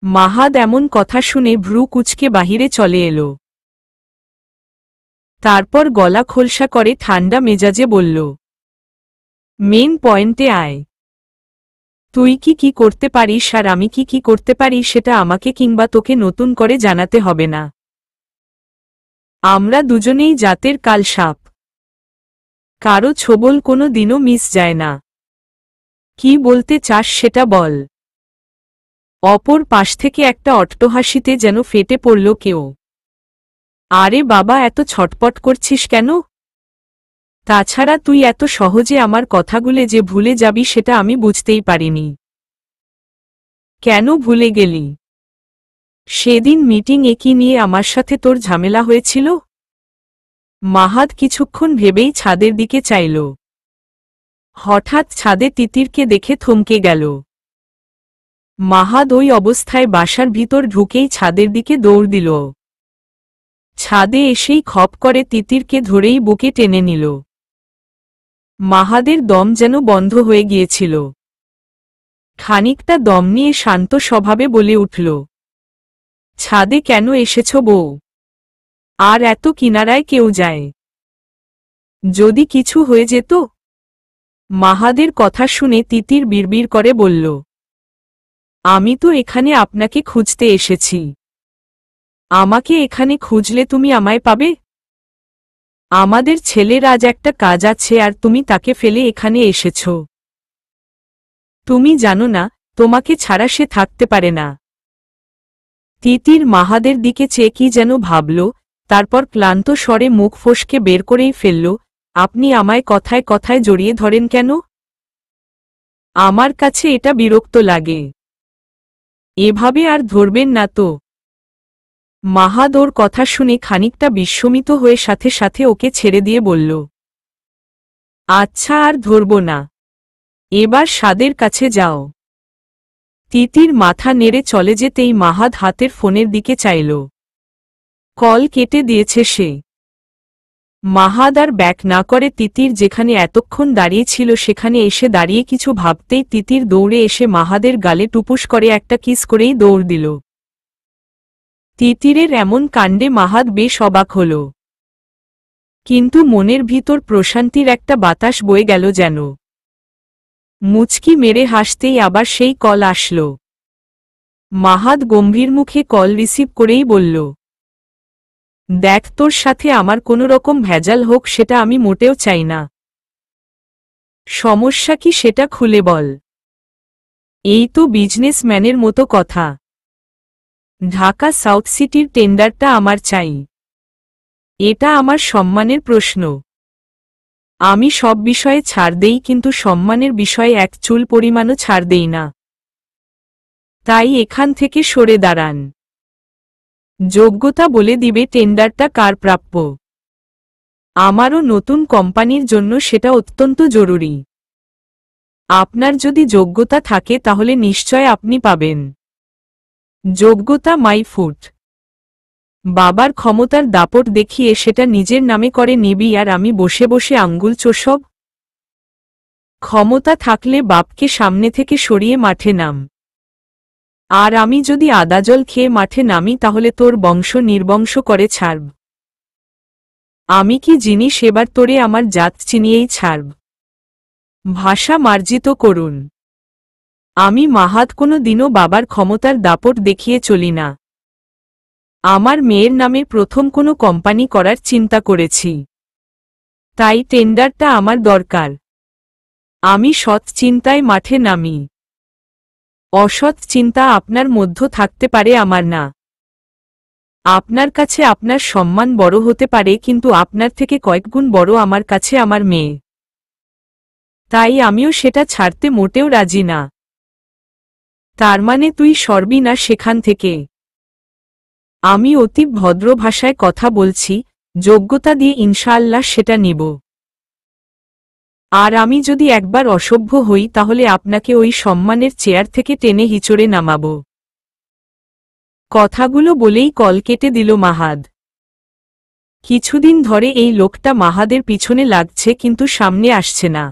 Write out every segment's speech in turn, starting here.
মাহাদ এমন কথা শুনে ভ্রু কুঁচকে বাহিরে চলে এলো। তারপর গলা খোলসা করে ঠান্ডা মেজাজে বলল, মেন পয়েন্টে আয়। তুই কি করতে পারিস আর আমি কি করতে পারি সেটা আমাকে কিংবা তোকে নতুন করে জানাতে হবে না। আমরা দুজনেই জাতের কাল সাপ, কারো ছোবল কোনো দিনও মিস যায় না। কি বলতে চাস সেটা বল। অপর পাশ থেকে একটা অট্টহাসিতে যেন ফেটে পড়ল কেউ। আরে বাবা, এত ছটপট করছিস কেন? তাছাড়া তুই এত সহজে আমার কথাগুলো যে ভুলে যাবি সেটা আমি বুঝতেই পারিনি। কেন ভুলে গেলি? সেদিন মিটিংয়ে কি নিয়ে আমার সাথে তোর ঝামেলা হয়েছিল? মাহাদ কিছুক্ষণ ভেবেই ছাদের দিকে চাইল। হঠাৎ ছাদে তিতিরকে দেখে থমকে গেল। মাহাদ ওই অবস্থায় বাসার ভিতর ঢুকেই ছাদের দিকে দৌড় দিল। ছাদে এসেই খপ করে তিতিরকে ধরেই বুকে টেনে নিল। মাহাদের দম যেন বন্ধ হয়ে গিয়েছিল। খানিকটা দম নিয়ে শান্ত স্বভাবে বলে উঠল, ছাদে কেন এসেছ বউ? আর এত কিনারায় কেউ যায়? যদি কিছু হয়ে যেত? মাহাদের কথা শুনে তিতির বিড়বিড় করে বলল, আমি তো এখানে আপনাকে খুঁজতে এসেছি। আমাকে এখানে খুঁজলে তুমি আমায় পাবে? আমাদের ছেলের আজ একটা কাজ আছে আর তুমি তাকে ফেলে এখানে এসেছ। তুমি জানো না তোমাকে ছাড়া সে থাকতে পারে না। তিতির মাহাদের দিকে চেয়ে কি যেন ভাবল, তারপর ক্লান্ত স্বরে মুখ ফসকে বের করেই ফেলল, আপনি আমায় কথায় কথায় জড়িয়ে ধরেন কেন? আমার কাছে এটা বিরক্ত লাগে। এভাবে আর ধরবেন না তো। মাহাদ ওর কথা শুনে খানিকটা বিস্মিত হয়ে সাথে সাথে ওকে ছেড়ে দিয়ে বলল, আচ্ছা আর ধরব না, এবার সাদের কাছে যাও। তিতির মাথা নেড়ে চলে যেতেই মাহাদ হাতের ফোনের দিকে চাইল। কল কেটে দিয়েছে সে। মাহাদ আর ব্যাক না করে তিতির যেখানে এতক্ষণ দাঁড়িয়ে ছিল সেখানে এসে দাঁড়িয়ে কিছু ভাবতেই তিতির দৌড়ে এসে মাহাদের গালে টুপুস করে একটা কিস করেই দৌড় দিল। তিতিরের এমন কাণ্ডে মাহাদ বেশ অবাক হল। কিন্তু মনের ভিতর প্রশান্তির একটা বাতাস বয়ে গেল যেন। মুচকি মেরে হাসতেই আবার সেই কল আসল। মাহাদ গম্ভীর মুখে কল রিসিভ করেই বলল, দেখ, তোর সাথে আমার কোনো রকম ভেজাল হোক সেটা আমি মোটেও চাই না। সমস্যা কি সেটা খুলে বল। এই তো বিজনেসম্যানের মতো কথা। ঢাকা সাউথ সিটির টেন্ডারটা আমার চাই। এটা আমার সম্মানের প্রশ্ন। আমি সব বিষয়ে ছাড় দেই কিন্তু সম্মানের বিষয়ে এক চুল পরিমাণও ছাড় দেই না। তাই এখান থেকে সরে দাঁড়ান। যোগ্যতা বলে দিবে টেন্ডারটা কার প্রাপ্য। আমারও নতুন কোম্পানির জন্য সেটা অত্যন্ত জরুরি। আপনার যদি যোগ্যতা থাকে তাহলে নিশ্চয় আপনি পাবেন। যোগ্যতা মাই ফুট। বাবার ক্ষমতার দাপট দেখিয়ে সেটা নিজের নামে করে নিবি আর আমি বসে বসে আঙ্গুল চোষব? ক্ষমতা থাকলে বাপকে সামনে থেকে সরিয়ে মাঠে নাম। আর আমি যদি আদাজল খেয়ে মাঠে নামি তাহলে তোর বংশ নির্বংশ করে ছাড়ব। আমি কি জিনিস এবার তোরে আমার জাত চিনিয়েই ছাড়ব। ভাষা মার্জিত করুন। আমি মাহাদ কোনো দিনও বাবার ক্ষমতার দাপট দেখিয়ে চলি না। আমার মেয়ের নামে প্রথম কোনো কোম্পানি করার চিন্তা করেছি। তাই টেন্ডারটা আমার দরকার। আমি সৎ চিন্তায় মাঠে নামি। অসৎ চিন্তা আপনার মধ্য থাকতে পারে, আমার না। আপনার কাছে আপনার সম্মান বড় হতে পারে কিন্তু আপনার থেকে কয়েকগুণ বড় আমার কাছে আমার মেয়ে। তাই আমিও সেটা ছাড়তে মোটেও রাজি না। তার মানে তুই সরবি না সেখান থেকে? আমি অতি ভদ্র ভাষায় কথা বলছি, যোগ্যতা দিয়ে ইনশাআল্লাহ সেটা নিব। আর আমি যদি একবার অসভ্য হই তাহলে আপনাকে ওই সম্মানের চেয়ার থেকে টেনে হিচড়ে নামাব। কথাগুলো বলেই কল কেটে দিল মাহাদ। কিছুদিন ধরে এই লোকটা মাহাদের পিছনে লাগছে কিন্তু সামনে আসছে না।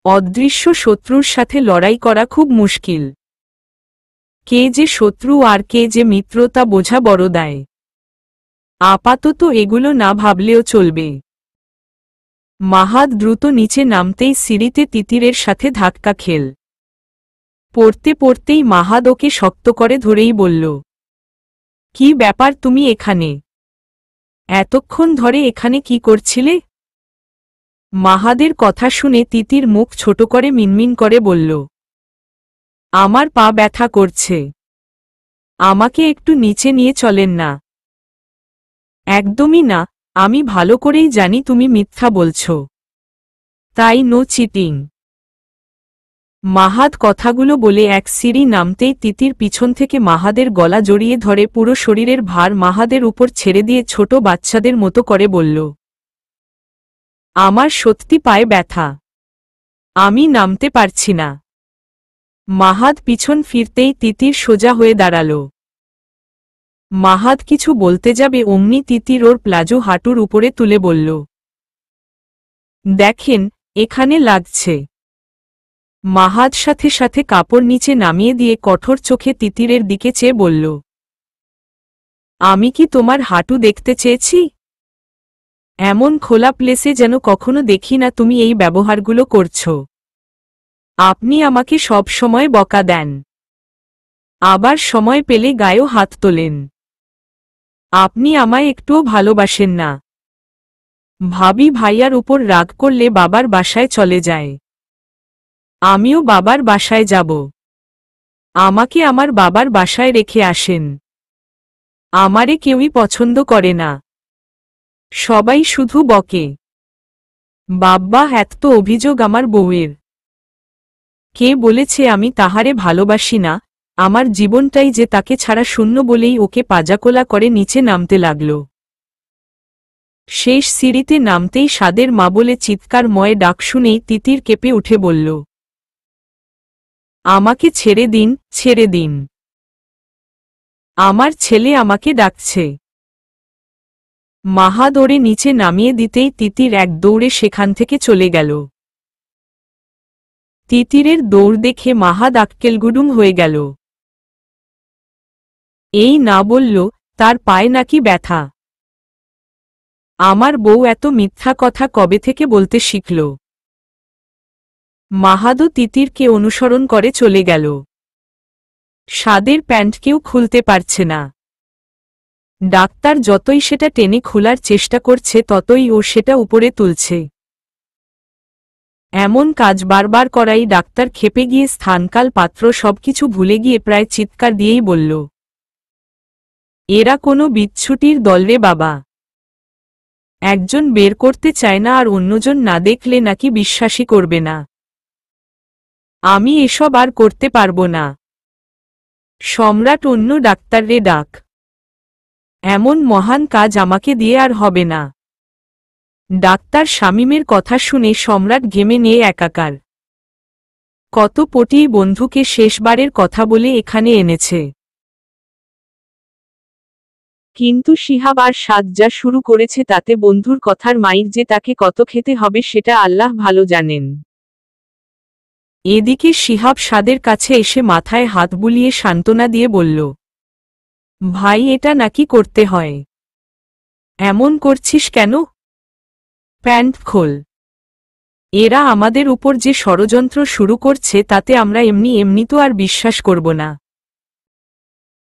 অদৃশ্য শত্রুর সাথে লড়াই করা খুব মুশকিল। কে যে শত্রু আর কে যে মিত্র তা বোঝা বড় দায়। আপাতত এগুলো না ভাবলেও চলবে। মাহাদ দ্রুত নিচে নামতেই সিঁড়িতে তিতিরের সাথে ধাক্কা খেল। পড়তে পড়তেই মাহাদ ওকে শক্ত করে ধরেই বলল, কি ব্যাপার, তুমি এখানে? এতক্ষণ ধরে এখানে কি করছিলে? মাহাদের কথা শুনে তিতির মুখ ছোট করে মিনমিন করে বলল, আমার পা ব্যথা করছে, আমাকে একটু নিচে নিয়ে চলেন না। একদমই না, আমি ভালো করেই জানি তুমি মিথ্যা বলছ, তাই নো চিটিং। মাহাদ কথাগুলো বলে এক সিঁড়ি নামতেই তিতির পিছন থেকে মাহাদের গলা জড়িয়ে ধরে পুরো শরীরের ভার মাহাদের উপর ছেড়ে দিয়ে ছোট বাচ্চাদের মতো করে বলল, আমার সত্যি পায়ে ব্যথা, আমি নামতে পারছি না। মাহাদ পিছন ফিরতেই তিতির সোজা হয়ে দাঁড়াল। মাহাদ কিছু বলতে যাবে অমনি তিতির ওর প্লাজো হাঁটুর উপরে তুলে বলল, দেখেন, এখানে লাগছে। মাহাদ সাথে সাথে কাপড় নিচে নামিয়ে দিয়ে কঠোর চোখে তিতিরের দিকে চেয়ে বলল, আমি কি তোমার হাঁটু দেখতে চেয়েছি? এমন খোলা প্লেসে যেন কখনো দেখি না তুমি এই ব্যবহারগুলো করছ। আপনি আমাকে সব সময় বকা দেন, আবার সময় পেলে গায়েও হাত তোলেন। আপনি আমায় একটুও ভালোবাসেন না। ভাবি ভাইয়ার উপর রাগ করলে বাবার বাসায় চলে যায়, আমিও বাবার বাসায় যাব। আমাকে আমার বাবার বাসায় রেখে আসেন। আমারে কেউই পছন্দ করে না, সবাই শুধু বকে। বাব্বা, এত অভিযোগ আমার বউয়ের। কে বলেছে আমি তাহারে ভালোবাসি না? আমার জীবনটাই যে তাকে ছাড়া শূন্য বলেই ওকে পাজাকোলা করে নিচে নামতে লাগল। শেষ সিঁড়িতে নামতেই সাদের মা বলে চিৎকারময় ডাক শুনেই তিতির কেঁপে উঠে বলল, আমাকে ছেড়ে দিন, ছেড়ে দিন, আমার ছেলে আমাকে ডাকছে। মাহাদ ওরে নিচে নামিয়ে দিতেই তিতির এক দৌড়ে সেখান থেকে চলে গেল। তিতিরের দৌড় দেখে মাহাদ আক্কেলগুডুম হয়ে গেল। এই না বলল তার পায়ে নাকি ব্যথা। আমার বউ এত মিথ্যা কথা কবে থেকে বলতে শিখল? মাহাদও তিতিরকে অনুসরণ করে চলে গেল। সাদের প্যান্টকেও খুলতে পারছে না। ডাক্তার যতই সেটা টেনে খোলার চেষ্টা করছে ততই ও সেটা উপরে তুলছে। এমন কাজ বারবার করাই ডাক্তার ক্ষেপে গিয়ে স্থানকাল পাত্র সবকিছু ভুলে গিয়ে প্রায় চিৎকার দিয়েই বলল, এরা কোনো বিচ্ছুটির দল রে বাবা। একজন বের করতে চায় না আর অন্যজন না দেখলে নাকি বিশ্বাসই করবে না। আমি এসব আর করতে পারবো না। সম্রাট, অন্য ডাক্তাররে ডাক। এমন মহান কাজ আমাকে দিয়ে আর হবে না। ডাক্তার শামীমের কথা শুনে সম্রাট ঘেমে নিয়ে একাকার। কত পটি বন্ধুকে শেষবারের কথা বলে এখানে এনেছে, কিন্তু শিহাব আর সাদ যা শুরু করেছে তাতে বন্ধুর কথার মাইর যে তাকে কত খেতে হবে সেটা আল্লাহ ভালো জানেন। এদিকে শিহাব সাদের কাছে এসে মাথায় হাত বুলিয়ে সান্ত্বনা দিয়ে বলল, ভাই, এটা নাকি করতে হয়? এমন করছিস কেন? প্যান্ট খোল। এরা আমাদের উপর যে ষড়যন্ত্র শুরু করছে তাতে আমরা এমনি এমনি তো আর বিশ্বাস করব না।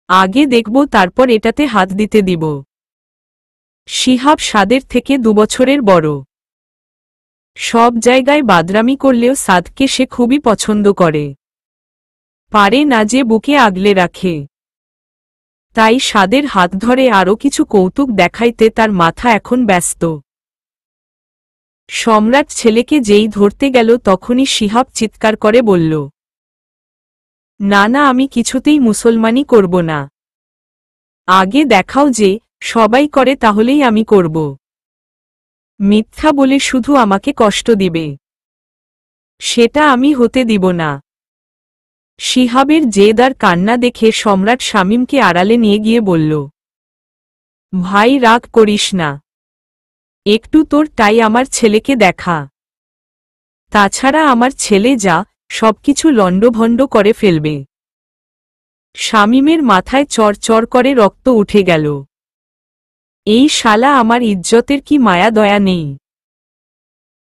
আগে দেখব, তারপর এটাতে হাত দিতে দিব। শিহাব সাদের থেকে 2 বছরের বড়। সব জায়গায় বাদরামি করলেও সাদকে সে খুবই পছন্দ করে, পারে না যে বুকে আগলে রাখে। তাই সাদের হাত ধরে আরও কিছু কৌতুক দেখাইতে তার মাথা এখন ব্যস্ত। সম্রাট ছেলেকে যেই ধরতে গেল তখনই শিহাব চিৎকার করে বলল, না না, আমি কিছুতেই মুসলমানি করব না। আগে দেখাও যে সবাই করে, তাহলেই আমি করব। মিথ্যা বলে শুধু আমাকে কষ্ট দিবে, সেটা আমি হতে দিব না। শিহাবের জেদ আর কান্না দেখে সম্রাট শামীমকে আড়ালে নিয়ে গিয়ে বলল, ভাই, রাগ করিস না, একটু তোর তাই আমার ছেলেকে দেখা। তাছাড়া আমার ছেলে যা সবকিছু লণ্ডভণ্ড করে ফেলবে। শামীমের মাথায় চড় করে রক্ত উঠে গেল। এই শালা আমার ইজ্জতের কি মায়া দয়া নেই?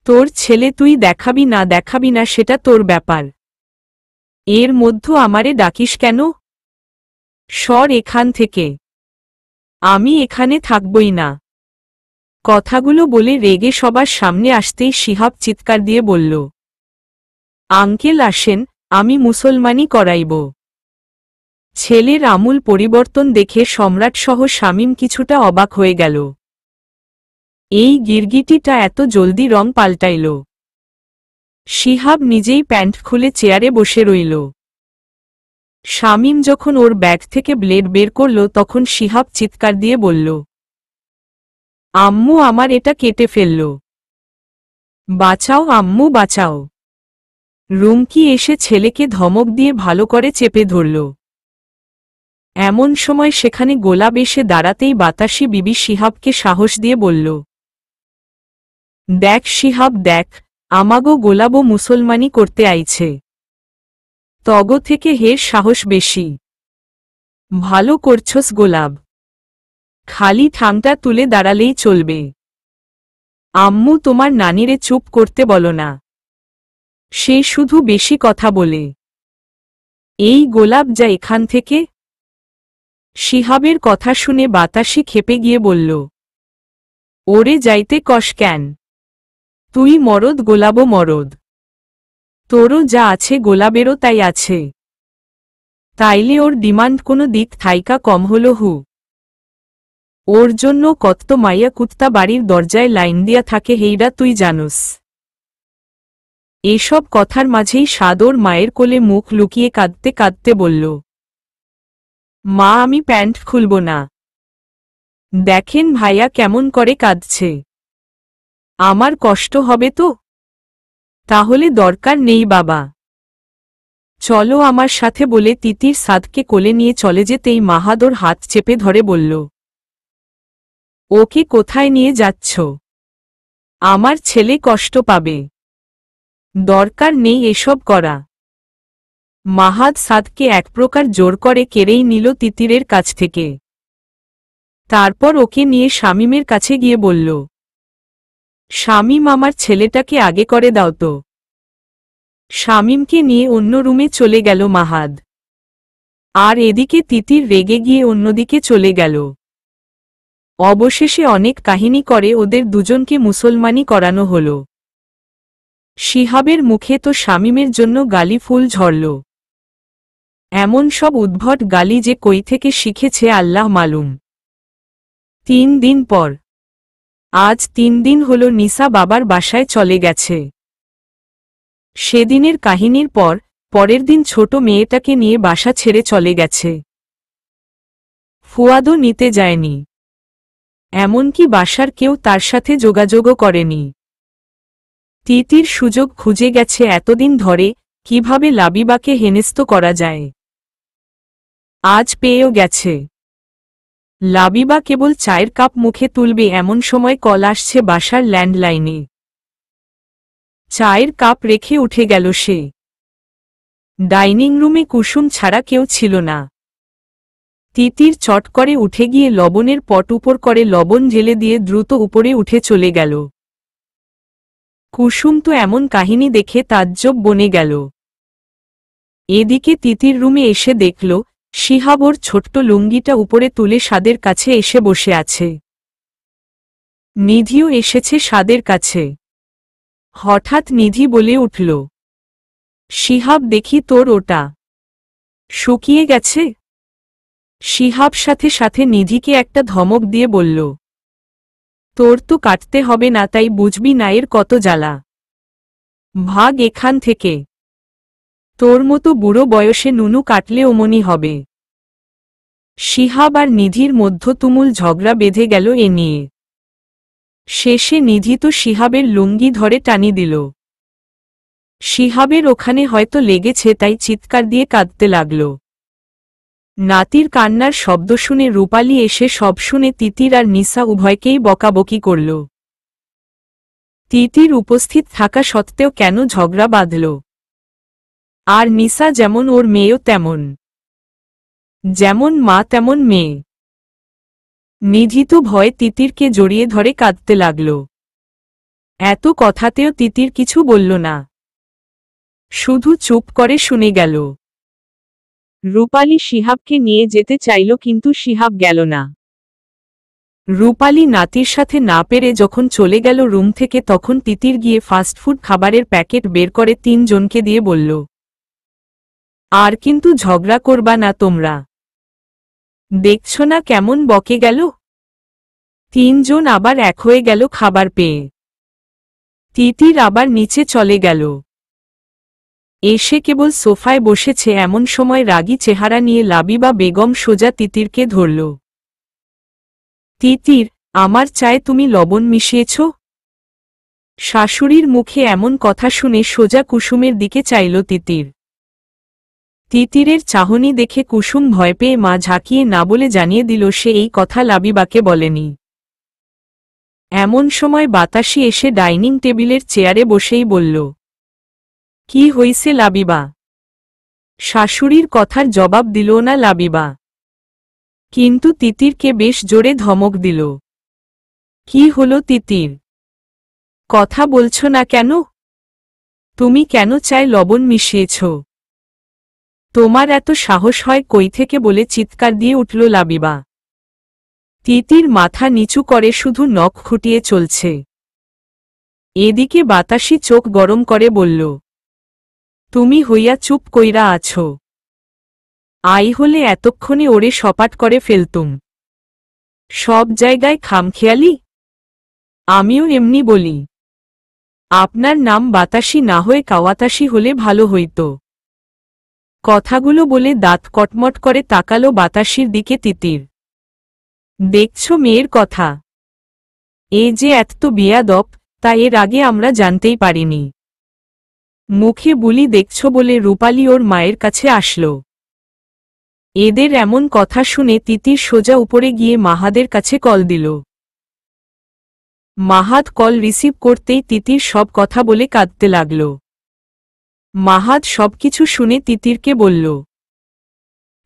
তোর ছেলে তুই দেখাবি না সেটা তোর ব্যাপার, এর মধ্যে আমারে ডাকিস কেন? সর এখান থেকে, আমি এখানে থাকবই না। কথাগুলো বলে রেগে সবার সামনে আসতেই শিহাব চিৎকার দিয়ে বলল, আঙ্কেল আসেন, আমি মুসলমানি করাইব। ছেলের আমূল পরিবর্তন দেখে সম্রাটসহ শামীম কিছুটা অবাক হয়ে গেল। এই গিরগিটিটা এত জলদি রং পাল্টাইল? শিহাব নিজেই প্যান্ট খুলে চেয়ারে বসে রইল। শামীম যখন ওর ব্যাগ থেকে ব্লেড বের করল তখন শিহাব চিৎকার দিয়ে বলল, আম্মু আমার এটা কেটে ফেলল, বাঁচাও আম্মু বাঁচাও। রুমকি এসে ছেলেকে ধমক দিয়ে ভালো করে চেপে ধরল। এমন সময় সেখানে গোলাপ এসে দাঁড়াতেই বাতাসি বিবি শিহাবকে সাহস দিয়ে বলল, দেখ শিহাব দেখ, আমাগো গোলাপও মুসলমানি করতে আইছে, তগ থেকে হের সাহস বেশি। ভালো করছস গোলাপ, খালি ঠাংটা তুলে দাঁড়ালেই চলবে। আম্মু তোমার নানিরে চুপ করতে বলো না, সে শুধু বেশি কথা বলে। এই গোলাপ যা এখান থেকে। শিহাবের কথা শুনে বাতাসি খেপে গিয়ে বলল, ওরে যাইতে কস কেন? তুই মরদ গোলাপও মরদ, তোরও যা আছে গোলাপেরও তাই আছে, তাইলে ওর ডিমান্ড কোনো দিক থাইকা কম হলো হু? ওর জন্য কত মাইয়া কুত্তা বাড়ির দরজায় লাইন দিয়া থাকে হেইরা তুই জানোস? এসব কথার মাঝেই সাদর মায়ের কোলে মুখ লুকিয়ে কাঁদতে কাঁদতে বলল, মা আমি প্যান্ট খুলব না। দেখেন ভাইয়া কেমন করে কাঁদছে, আমার কষ্ট হবে তো? তাহলে দরকার নেই বাবা, চলো আমার সাথে বলে তিতির সাদকে কোলে নিয়ে চলে যেতেই মাহাদর হাত চেপে ধরে বলল, ওকে কোথায় নিয়ে যাচ্ছ? আমার ছেলে কষ্ট পাবে, দরকার নেই এসব করা। মাহাদ সাদকে এক প্রকার জোর করে কেড়েই নিল তিতিরের কাছ থেকে। তারপর ওকে নিয়ে শামীমের কাছে গিয়ে বলল, শামীম আমার ছেলেটাকে আগে করে দাও তো। শামীমকে নিয়ে অন্য রুমে চলে গেল মাহাদ, আর এদিকে তিতির রেগে গিয়ে অন্যদিকে চলে গেল। অবশেষে অনেক কাহিনী করে ওদের দুজনকে মুসলমানি করানো হল। শিহাবের মুখে তো শামীমের জন্য গালি ফুল ঝরল। এমন সব উদ্ভট গালি যে কই থেকে শিখেছে আল্লাহ মালুম। 3 দিন পর, আজ 3 দিন হল নিসা বাবার বাসায় চলে গেছে। সেদিনের কাহিনীর পর পরের দিন ছোট মেয়েটাকে নিয়ে বাসা ছেড়ে চলে গেছে। ফুয়াদও নিতে যায়নি, এমনকি বাসার কেউ তার সাথে যোগাযোগও করেনি। তিতির সুযোগ খুঁজে গেছে এতদিন ধরে কিভাবে লাবিবাকে হেনস্থ করা যায়। আজ পেয়েও গেছে। লাবিবা কেবল চায়ের কাপ মুখে তুলবে এমন সময় কল আসছে বাসার ল্যান্ডলাইনে। চায়ের কাপ রেখে উঠে গেল সে। ডাইনিং রুমে কুসুম ছাড়া কেউ ছিল না। তিতির চট করে উঠে গিয়ে লবণের পট উপর করে লবণ ঢেলে দিয়ে দ্রুত উপরে উঠে চলে গেল। কুসুম তো এমন কাহিনী দেখে তাজ্জব বনে গেল। এদিকে তিতির রুমে এসে দেখল শিহাব ওর ছোট্ট লুঙ্গিটা উপরে তুলে সাদের কাছে এসে বসে আছে। নিধিও এসেছে সাদের কাছে। হঠাৎ নিধি বলে উঠল, শিহাব দেখি তোর ওটা শুকিয়ে গেছে। শিহাব সাথে সাথে নিধিকে একটা ধমক দিয়ে বলল, তোর তো কাটতে হবে না, তাই বুঝবি না এর কত জ্বালা। ভাগ এখান থেকে, তোর মতো বুড়ো বয়সে নুনু কাটলে অমনি হবে। শিহাব আর নিধির মধ্য তুমুল ঝগড়া বেঁধে গেল এ নিয়ে। শেষে নিধি তো শিহাবের লুঙ্গি ধরে টানি দিল। শিহাবের ওখানে হয়তো লেগেছে তাই চিৎকার দিয়ে কাঁদতে লাগল। নাতির কান্নার শব্দ শুনে রূপালী এসে সব শুনে তিতির আর নিসা উভয়কেই বকাবকি করল। তিতির উপস্থিত থাকা সত্ত্বেও কেন ঝগড়া বাঁধল? আর নিসা যেমন ওর মেয়েও তেমন। যেমন মা তেমন মেয়ে। নিধি তো ভয়ে তিতিরকে জড়িয়ে ধরে কাঁদতে লাগল। এত কথাতেও তিতির কিছু বলল না, শুধু চুপ করে শুনে গেল। রূপালী শিহাবকে নিয়ে যেতে চাইল কিন্তু শিহাব গেল না। রূপালী নাতির সাথে না পেরে যখন চলে গেল রুম থেকে তখন তিতির গিয়ে ফাস্টফুড খাবারের প্যাকেট বের করে 3 জনকে দিয়ে বলল, আর কিন্তু ঝগড়া করবা না তোমরা, দেখছ না কেমন বকে গেল। 3 জন আবার এক হয়ে গেল খাবার পেয়ে। তিতির আবার নিচে চলে গেল। এসে কেবল সোফায় বসেছে এমন সময় রাগী চেহারা নিয়ে লাবিবা বেগম সোজা তিতিরকে ধরল। তিতির, আমার চায়ে তুমি লবণ মিশিয়েছ? শাশুড়ির মুখে এমন কথা শুনে সোজা কুসুমের দিকে চাইল তিতির। তিতিরের চাহনি দেখে কুসুম ভয় পেয়ে মা ঝাঁকিয়ে না বলে জানিয়ে দিল সে এই কথা লাবিবাকে বলেনি। এমন সময় বাতাসি এসে ডাইনিং টেবিলের চেয়ারে বসেই বলল, কি হইছে লাবিবা? শাশুড়ির কথার জবাব দিল না লাবিবা, কিন্তু তিতিরকে বেশ জোরে ধমক দিল। কি হলো তিতির, কথা বলছ না কেন? তুমি কেন চায় লবণ মিশিয়েছ? তোমার এত সাহস হয় কই থেকে বলে চিৎকার দিয়ে উঠল লাবিবা। তিতির মাথা নিচু করে শুধু নখ খুঁটিয়ে চলছে। এদিকে বাতাসি চোখ গরম করে বলল, তুমি হইয়া চুপ কইরা আছো। আই হলে এতক্ষণে ওরে সপাট করে ফেলতুম। সব জায়গায় খামখেয়ালি? আমিও এমনি বলি। আপনার নাম বাতাসি না হয়ে কাওয়াতাসি হলে ভালো হইত। কথাগুলো বলে দাঁত কটমট করে তাকালো বাতাসির দিকে তিতির। দেখছ মেয়ের কথা, এ যে এত বেয়াদব তা এর আগে আমরা জানতেই পারিনি। মুখে বুলি দেখছ বলে রূপালী ওর মায়ের কাছে আসল। এদের এমন কথা শুনে তিতির সোজা উপরে গিয়ে মাহাদের কাছে কল দিল। মাহাদ কল রিসিভ করতেই তিতির সব কথা বলে কাঁদতে লাগল। মাহাদ সবকিছু শুনে তিতিরকে বলল,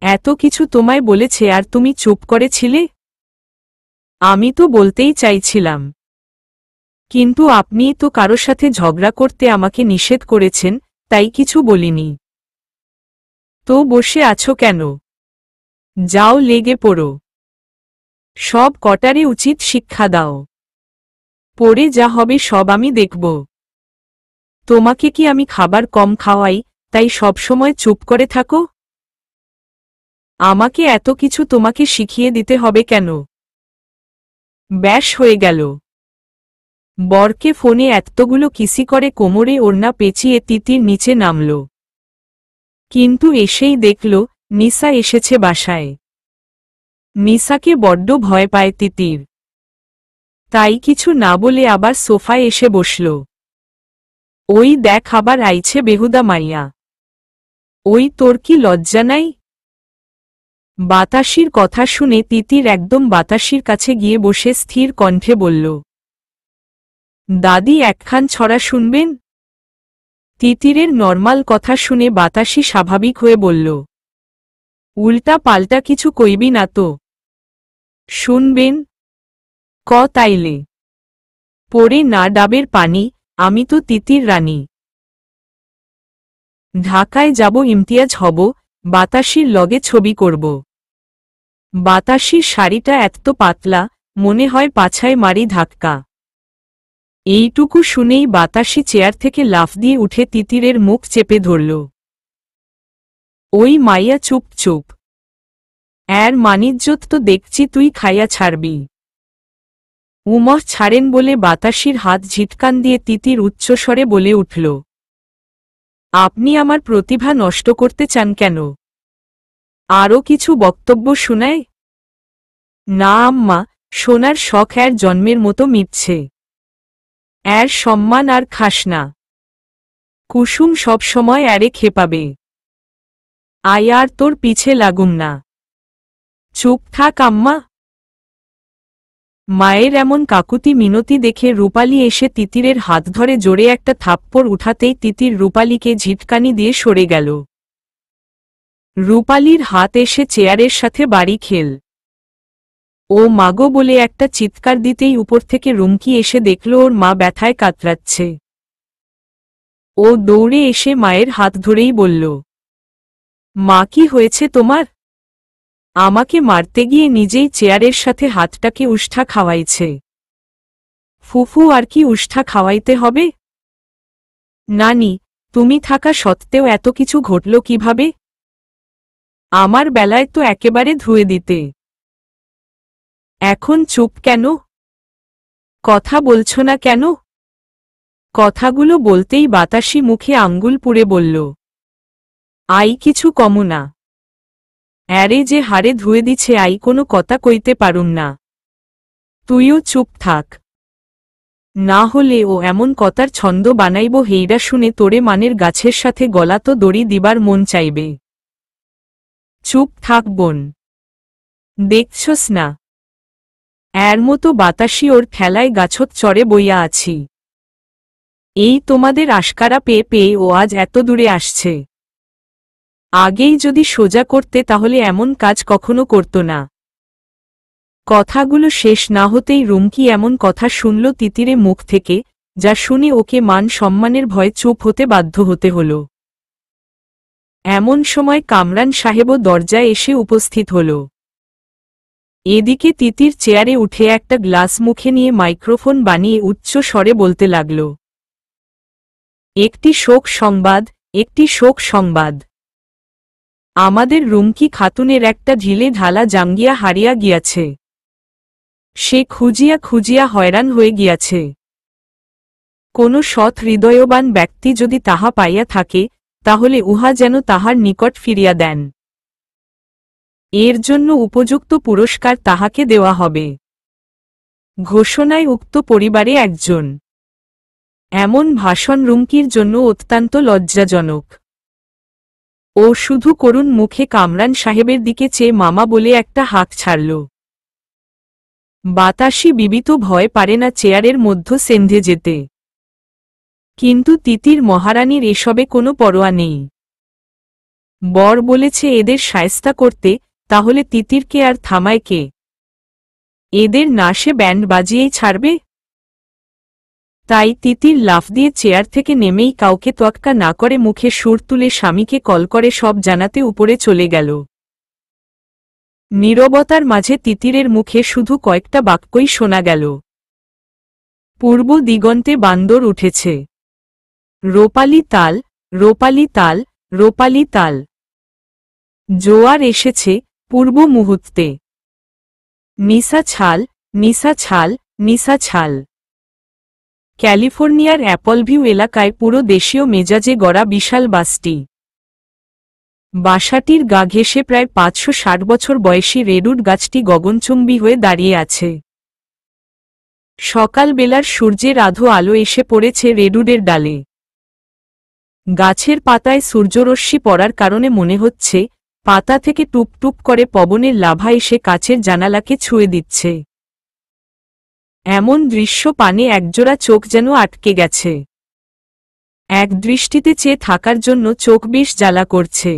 এত কিছু তোমায় বলেছে আর তুমি চুপ করেছিলে? আমি তো বলতেই চাইছিলাম, কিন্তু আপনিই তো কারো সাথে ঝগড়া করতে আমাকে নিষেধ করেছেন, তাই কিছু বলিনি। তো বসে আছো কেন? যাও লেগে পড়ো। সব কটারে উচিত শিক্ষা দাও। পরে যা হবে সব আমি দেখব। তোমাকে কি আমি খাবার কম খাওয়াই তাই সবসময় চুপ করে থাকো? আমাকে এত কিছু তোমাকে শিখিয়ে দিতে হবে কেন? ব্যাস হয়ে গেল। বরকে ফোনে এতগুলো কিসি করে কোমরে ওড়না পেঁচিয়ে তিতির নিচে নামল। কিন্তু এসেই দেখল নিসা এসেছে বাসায়। নিসাকে বড্ড ভয় পায় তিতির, তাই কিছু না বলে আবার সোফায় এসে বসল। ওই দেখ আবার আইছে বেহুদা মাইয়া। ওই তোর কি লজ্জা নাই? বাতাসির কথা শুনে তিতির একদম বাতাসির কাছে গিয়ে বসে স্থির কণ্ঠে বলল, দাদি একখান ছড়া শুনবেন? তিতিরের নরমাল কথা শুনে বাতাসি স্বাভাবিক হয়ে বলল, উল্টা পাল্টা কিছু কইবি না তো? শুনবেন? ক তাইলে। পড়ে না ডাবের পানি, আমি তো তিতির রানী। ঢাকায় যাব ইমতিয়াজ হব, বাতাসির লগে ছবি করব। বাতাসির শাড়িটা এত পাতলা, মনে হয় পাছায় মারি ধাক্কা। এইটুকু শুনেই বাতাসি চেয়ার থেকে লাফ দিয়ে উঠে তিতিরের মুখ চেপে ধরল। ওই মাইয়া চুপ চুপ। এর মানিজ্জত তো দেখছি তুই খাইয়া ছাড়বি। উমহ ছাড়েন বলে বাতাসির হাত ঝিটকান দিয়ে তিতির উচ্চস্বরে বলে উঠল, আপনি আমার প্রতিভা নষ্ট করতে চান কেন? আরও কিছু বক্তব্য শোনায়? না আম্মা, সোনার শখ এর জন্মের মতো মিটছে। এর সম্মান আর খাস না। কুসুম সব সময় এরে খেপাবে। আয় আর তোর পিছে লাগুম না। চুপ থাক আম্মা। মায়ের এমন কাকুতি মিনতি দেখে রূপালী এসে তিতিরের হাত ধরে জোরে একটা থাপ্পড় উঠাতেই তিতির রূপালীকে ঝিটকানি দিয়ে সরে গেল। রূপালীর হাত এসে চেয়ারের সাথে বাড়ি খেল। ও মাগো বলে একটা চিৎকার দিতেই উপর থেকে রুমকি এসে দেখল ওর মা ব্যথায় কাতরাচ্ছে। ও দৌড়ে এসে মায়ের হাত ধরেই বলল, মা কি হয়েছে তোমার? আমাকে মারতে গিয়ে নিজেই চেয়ারের সাথে হাতটাকে উষ্ঠা খাওয়াইছে। ফুফু আর কি উষ্ঠা খাওয়াইতে হবে? নানি, তুমি থাকা সত্ত্বেও এত কিছু ঘটল কিভাবে? আমার বেলায় তো একেবারে ধুয়ে দিতে। এখন চুপ কেন? কথা বলছো না কেন? কথাগুলো বলতেই বাতাসি মুখে আঙ্গুল পুড়ে বলল, আই কিছু কমু না। অ্যারে যে হারে ধুয়ে দিছে আই কোনো কথা কইতে পারুম না। তুইও চুপ থাক, না হলে ও এমন কথার ছন্দ বানাইব হেইরা শুনে তোরে মানের গাছের সাথে গলা তো দড়ি দিবার মন চাইবে। চুপ থাক বোন, দেখছস না এর মতো বাতাসি ওর ঠেলায় গাছত চড়ে বইয়া আছি। এই তোমাদের আশকারা পেয়ে পেয়ে ও আজ এত দূরে আসছে। আগেই যদি সোজা করতে তাহলে এমন কাজ কখনো করত না। কথাগুলো শেষ না হতেই রুমকি এমন কথা শুনল তিতিরে মুখ থেকে, যা শুনে ওকে মান সম্মানের ভয়ে চুপ হতে বাধ্য হতে হল। এমন সময় কামরান সাহেবও দরজায় এসে উপস্থিত হল। এদিকে তিতির চেয়ারে উঠে একটা গ্লাস মুখে নিয়ে মাইক্রোফোন বানিয়ে উচ্চ স্বরে বলতে লাগল, একটি শোক সংবাদ, একটি শোক সংবাদ। আমাদের রুমকি খাতুনের একটা ঢিলে ঢালা জাঙ্গিয়া হারিয়া গিয়াছে। সে খুঁজিয়া খুঁজিয়া হয়রান হয়ে গিয়াছে। কোনো সৎ হৃদয়বান ব্যক্তি যদি তাহা পাইয়া থাকে, তাহলে উহা যেন তাহার নিকট ফিরিয়া দেন। এর জন্য উপযুক্ত পুরস্কার তাহাকে দেওয়া হবে। ঘোষণায় উক্ত পরিবারে একজন। এমন ভাষণ রুমকির জন্য অত্যন্ত লজ্জাজনক। ও শুধু করুণ মুখে কামরান সাহেবের দিকে চেয়ে মামা বলে একটা হাত ছাড়ল। বাতাসি বিবিত ভয় পারে না চেয়ারের মধ্য সেন্ধে যেতে। কিন্তু তিতির মহারানীর এসবে কোনো পরোয়া নেই। বর বলেছে এদের শায়েস্তা করতে, তাহলে তিতিরকে আর থামায় কে? এদের না সে ব্যান্ড বাজিয়েই ছাড়বে? তাই তিতির লাফ দিয়ে চেয়ার থেকে নেমেই কাউকে তোয়াক্কা না করে মুখে সুর তুলে স্বামীকে কল করে সব জানাতে উপরে চলে গেল। নীরবতার মাঝে তিতিরের মুখে শুধু কয়েকটা বাক্যই শোনা গেল। পূর্ব দিগন্তে বান্দর উঠেছে। রোপালি তাল, রোপালি তাল, রোপালি তাল। জোয়ার এসেছে পূর্ব মুহূর্তে। নিসা ছাল, নিসা ছাল, নিসা ছাল। ক্যালিফোর্নিয়ার অ্যাপলভিউ এলাকায় পুরো দেশীয় মেজাজে গড়া বিশাল বাসটি। বাসাটির গা ঘেঁষে প্রায় ৫৬০ বছর বয়সী রেডউড গাছটি গগনচুম্বী হয়ে দাঁড়িয়ে আছে। সকালবেলার সূর্যের আধো আলো এসে পড়েছে রেডউডের ডালে। গাছের পাতায় সূর্যরশ্মি পড়ার কারণে মনে হচ্ছে পাতা থেকে টুপ টুপ করে পবনের লাভা এসে কাচের জানালাকে ছুঁয়ে দিচ্ছে। এমন দৃশ্য পানে একজোড়া চোখ যেন আটকে গেছে। এক দৃষ্টিতে চেয়ে থাকার জন্য চোখ বেশ জ্বালা করছে।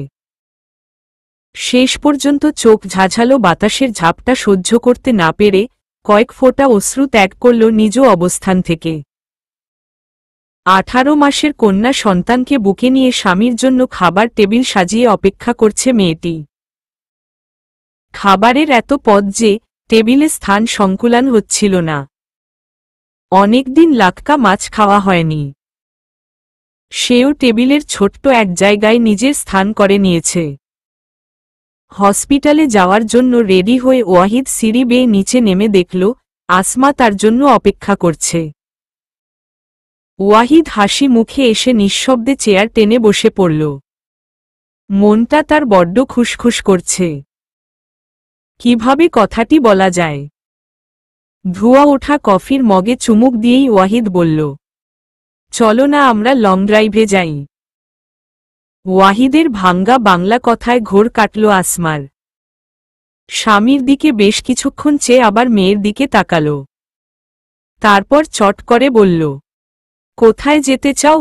শেষ পর্যন্ত চোখ ঝাঝালো বাতাসের ঝাপটা সহ্য করতে না পেরে কয়েক ফোঁটা অশ্রু ত্যাগ করল নিজ অবস্থান থেকে। 18 মাসের কন্যা সন্তানকে বুকে নিয়ে স্বামীর জন্য খাবার টেবিল সাজিয়ে অপেক্ষা করছে মেয়েটি। খাবারের এত পদ যে টেবিলে স্থান সংকুলান হচ্ছিল না। অনেকদিন লাটকা মাছ খাওয়া হয়নি। সেও টেবিলের ছোট্ট এক জায়গায় নিজের স্থান করে নিয়েছে। হসপিটালে যাওয়ার জন্য রেডি হয়ে ওয়াহিদ সিঁড়ি বেয়ে নিচে নেমে দেখল আসমা তার জন্য অপেক্ষা করছে। ওয়াহিদ হাসি মুখে এসে নিঃশব্দে চেয়ার টেনে বসে পড়ল। মনটা তার বড্ড খুশখুশ করছে। কিভাবে কথাটি বলা যায়? ধোঁয়া ওঠা কফির মগে চুমুক দিয়েই ওয়াহিদ বলল, চলো না আমরা লং ড্রাইভে যাই। ওয়াহিদের ভাঙ্গা বাংলা কথায় ঘোর কাটল আসমার। স্বামীর দিকে বেশ কিছুক্ষণ চেয়ে আবার মেয়ের দিকে তাকাল। তারপর চট করে বলল, কোথায় যেতে চাও?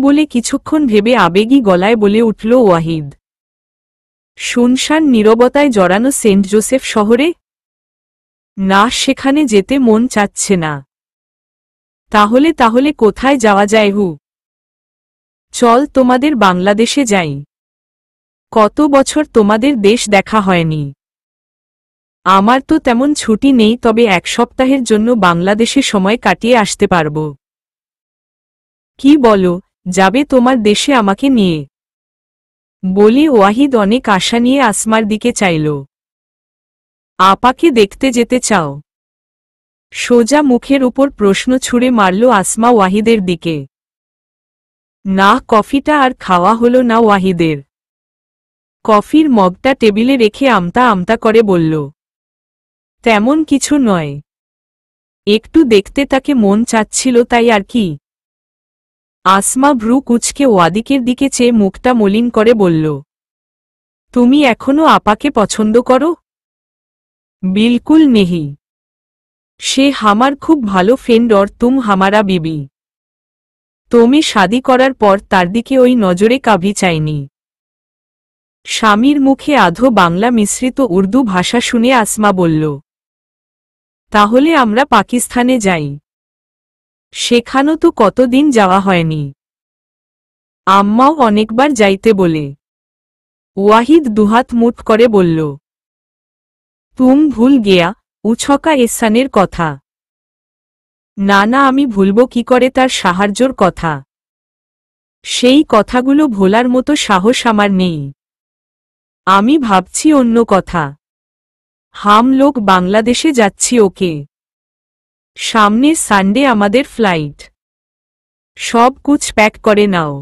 বলে কিছুক্ষণ ভেবে আবেগী গলায় বলে উঠল ওয়াহিদ। শুনশান নীরবতায় জড়ানো সেন্ট জোসেফ শহরে? না, সেখানে যেতে মন চাচ্ছে না। তাহলে তাহলে কোথায় যাওয়া যায়? চল তোমাদের বাংলাদেশে যাই। কত বছর তোমাদের দেশ দেখা হয়নি। আমার তো তেমন ছুটি নেই, তবে 1 সপ্তাহের জন্য বাংলাদেশে সময় কাটিয়ে আসতে পারব। কি বলো, যাবে তোমার দেশে আমাকে নিয়ে? বলে ওয়াহিদ অনেক আশা নিয়ে আসমার দিকে চাইল। আপাকে দেখতে যেতে চাও? সোজা মুখের উপর প্রশ্ন ছুঁড়ে মারল আসমা ওয়াহিদের দিকে। না, কফিটা আর খাওয়া হলো না ওয়াহিদের। কফির মগটা টেবিলে রেখে আমতা আমতা করে বলল, তেমন কিছু নয়, একটু দেখতে তাকে মন চাচ্ছিল, তাই আর কি। আসমা ভ্রু কুঁচকে ওয়াদিকের দিকে চেয়ে মুখটা মলিন করে বলল, তুমি এখনো আপাকে পছন্দ করো? বিলকুল নেহি। সে হামার খুব ভালো ফ্রেন্ড, और तुम हमारा बीबी। তুমি শাদি করার পর তার দিকে ওই নজরে কাভি চাইনি। স্বামীর মুখে আধো বাংলা মিশ্রিত উর্দু ভাষা শুনে আসমা বলল, তাহলে আমরা পাকিস্তানে যাই। সেখানেও তো কতদিন যাওয়া হয়নি। আম্মাও অনেকবার যাইতে বলে। ওয়াহিদ দুহাত মুঠ করে বলল, তুম ভুল গেয়া উছকা এসানের কথা। না না, আমি ভুলব কি করে তার সাহায্যর কথা। সেই কথাগুলো ভোলার মতো সাহস আমার নেই। আমি ভাবছি অন্য কথা। হাম লোক বাংলাদেশে যাচ্ছি। ওকে, সামনের সানডে আমাদের ফ্লাইট। সব কুছ প্যাক করে নাও।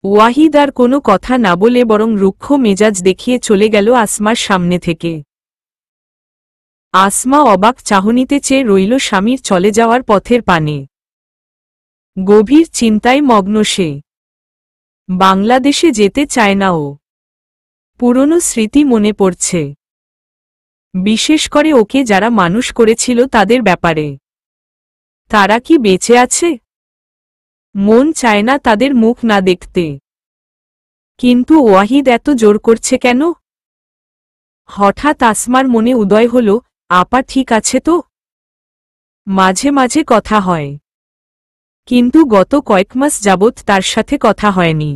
ওয়াহিদ আর কোনো কথা না বলে বরং রুক্ষ মেজাজ দেখিয়ে চলে গেল আসমার সামনে থেকে। আসমা অবাক চাহনিতে চেয়ে রইল স্বামীর চলে যাওয়ার পথের পানে। গভীর চিন্তায় মগ্ন সে। বাংলাদেশে যেতে চায় না ও। পুরনো স্মৃতি মনে পড়ছে, বিশেষ করে ওকে যারা মানুষ করেছিল তাদের ব্যাপারে। তারা কি বেঁচে আছে? মন চায় না তাদের মুখ না দেখতে। কিন্তু ওয়াহিদ এত জোর করছে কেন? হঠাৎ আসমার মনে উদয় হল, আপা ঠিক আছে তো? মাঝে মাঝে কথা হয়, কিন্তু গত কয়েক মাস যাবৎ তার সাথে কথা হয়নি।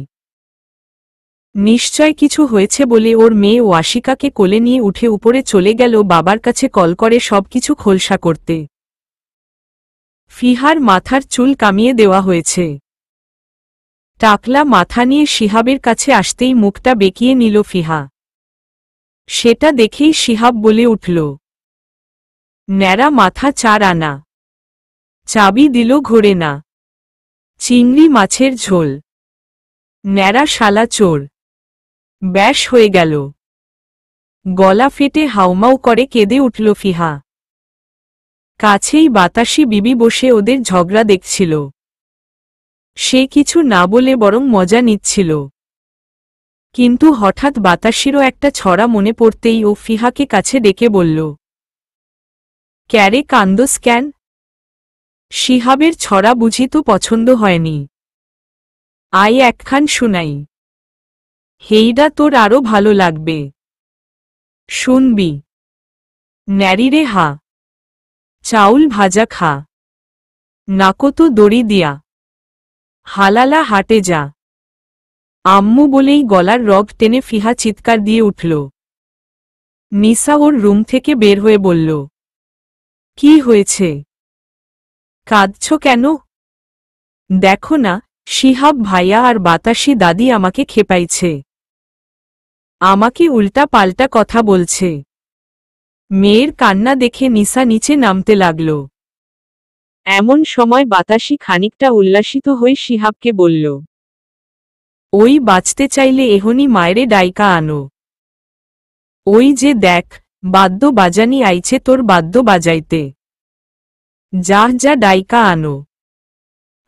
নিশ্চয় কিছু হয়েছে বলে ওর মেয়ে ওয়াশিকাকে কোলে নিয়ে উঠে উপরে চলে গেল বাবার কাছে কল করে সবকিছু খোলসা করতে। ফিহার মাথার চুল কামিয়ে দেওয়া হয়েছে। টাকলা মাথা নিয়ে শিহাবের কাছে আসতেই মুখটা বেঁকিয়ে নিল ফিহা। সেটা দেখেই শিহাব বলে উঠল, ন্যাড়া মাথা 4 আনা। চাবি দিল ঘোরে না। চিংড়ি মাছের ঝোল। ন্যাড়া শালা চোর। ব্যাস হয়ে গেল। গলা ফেটে হাউমাউ করে কেঁদে উঠল ফিহা। কাছেই বাতাসি বিবি বসে ওদের ঝগড়া দেখছিল। সে কিছু না বলে বরং মজা নিচ্ছিল। কিন্তু হঠাৎ বাতাসিরও একটা ছড়া মনে পড়তেই ও ফিহাকে কাছে ডেকে বলল, ক্যারে কান্দোস কেন? শিহাবের ছড়া বুঝি তো পছন্দ হয়নি? আয় একখান শুনাই। হেইডা তোর আরো ভালো লাগবে। শুনবি? ন্যারিরে হা। চাউল ভাজা খা। নাকতো দড়ি দিয়া। হালালা হাটে যা। আম্মু বলেই গলার রগ টেনে ফিহা চিৎকার দিয়ে উঠল। নিসা ওর রুম থেকে বের হয়ে বলল, কি হয়েছে? কাঁদছ কেন? দেখো না, শিহাব ভাইয়া আর বাতাসি দাদি আমাকে খেপাইছে। আমাকে উল্টা পাল্টা কথা বলছে। মেয়ের কান্না দেখে নিসা নিচে নামতে লাগল। এমন সময় বাতাসি খানিকটা উল্লাসিত হয়ে শিহাবকে বলল, ওই বাঁচতে চাইলে এহনি মায়েরে ডাইকা আনো। ওই যে দেখ, বাদ্য বাজানি আইছে তোর বাদ্য বাজাইতে। যা যা ডাইকা আনো।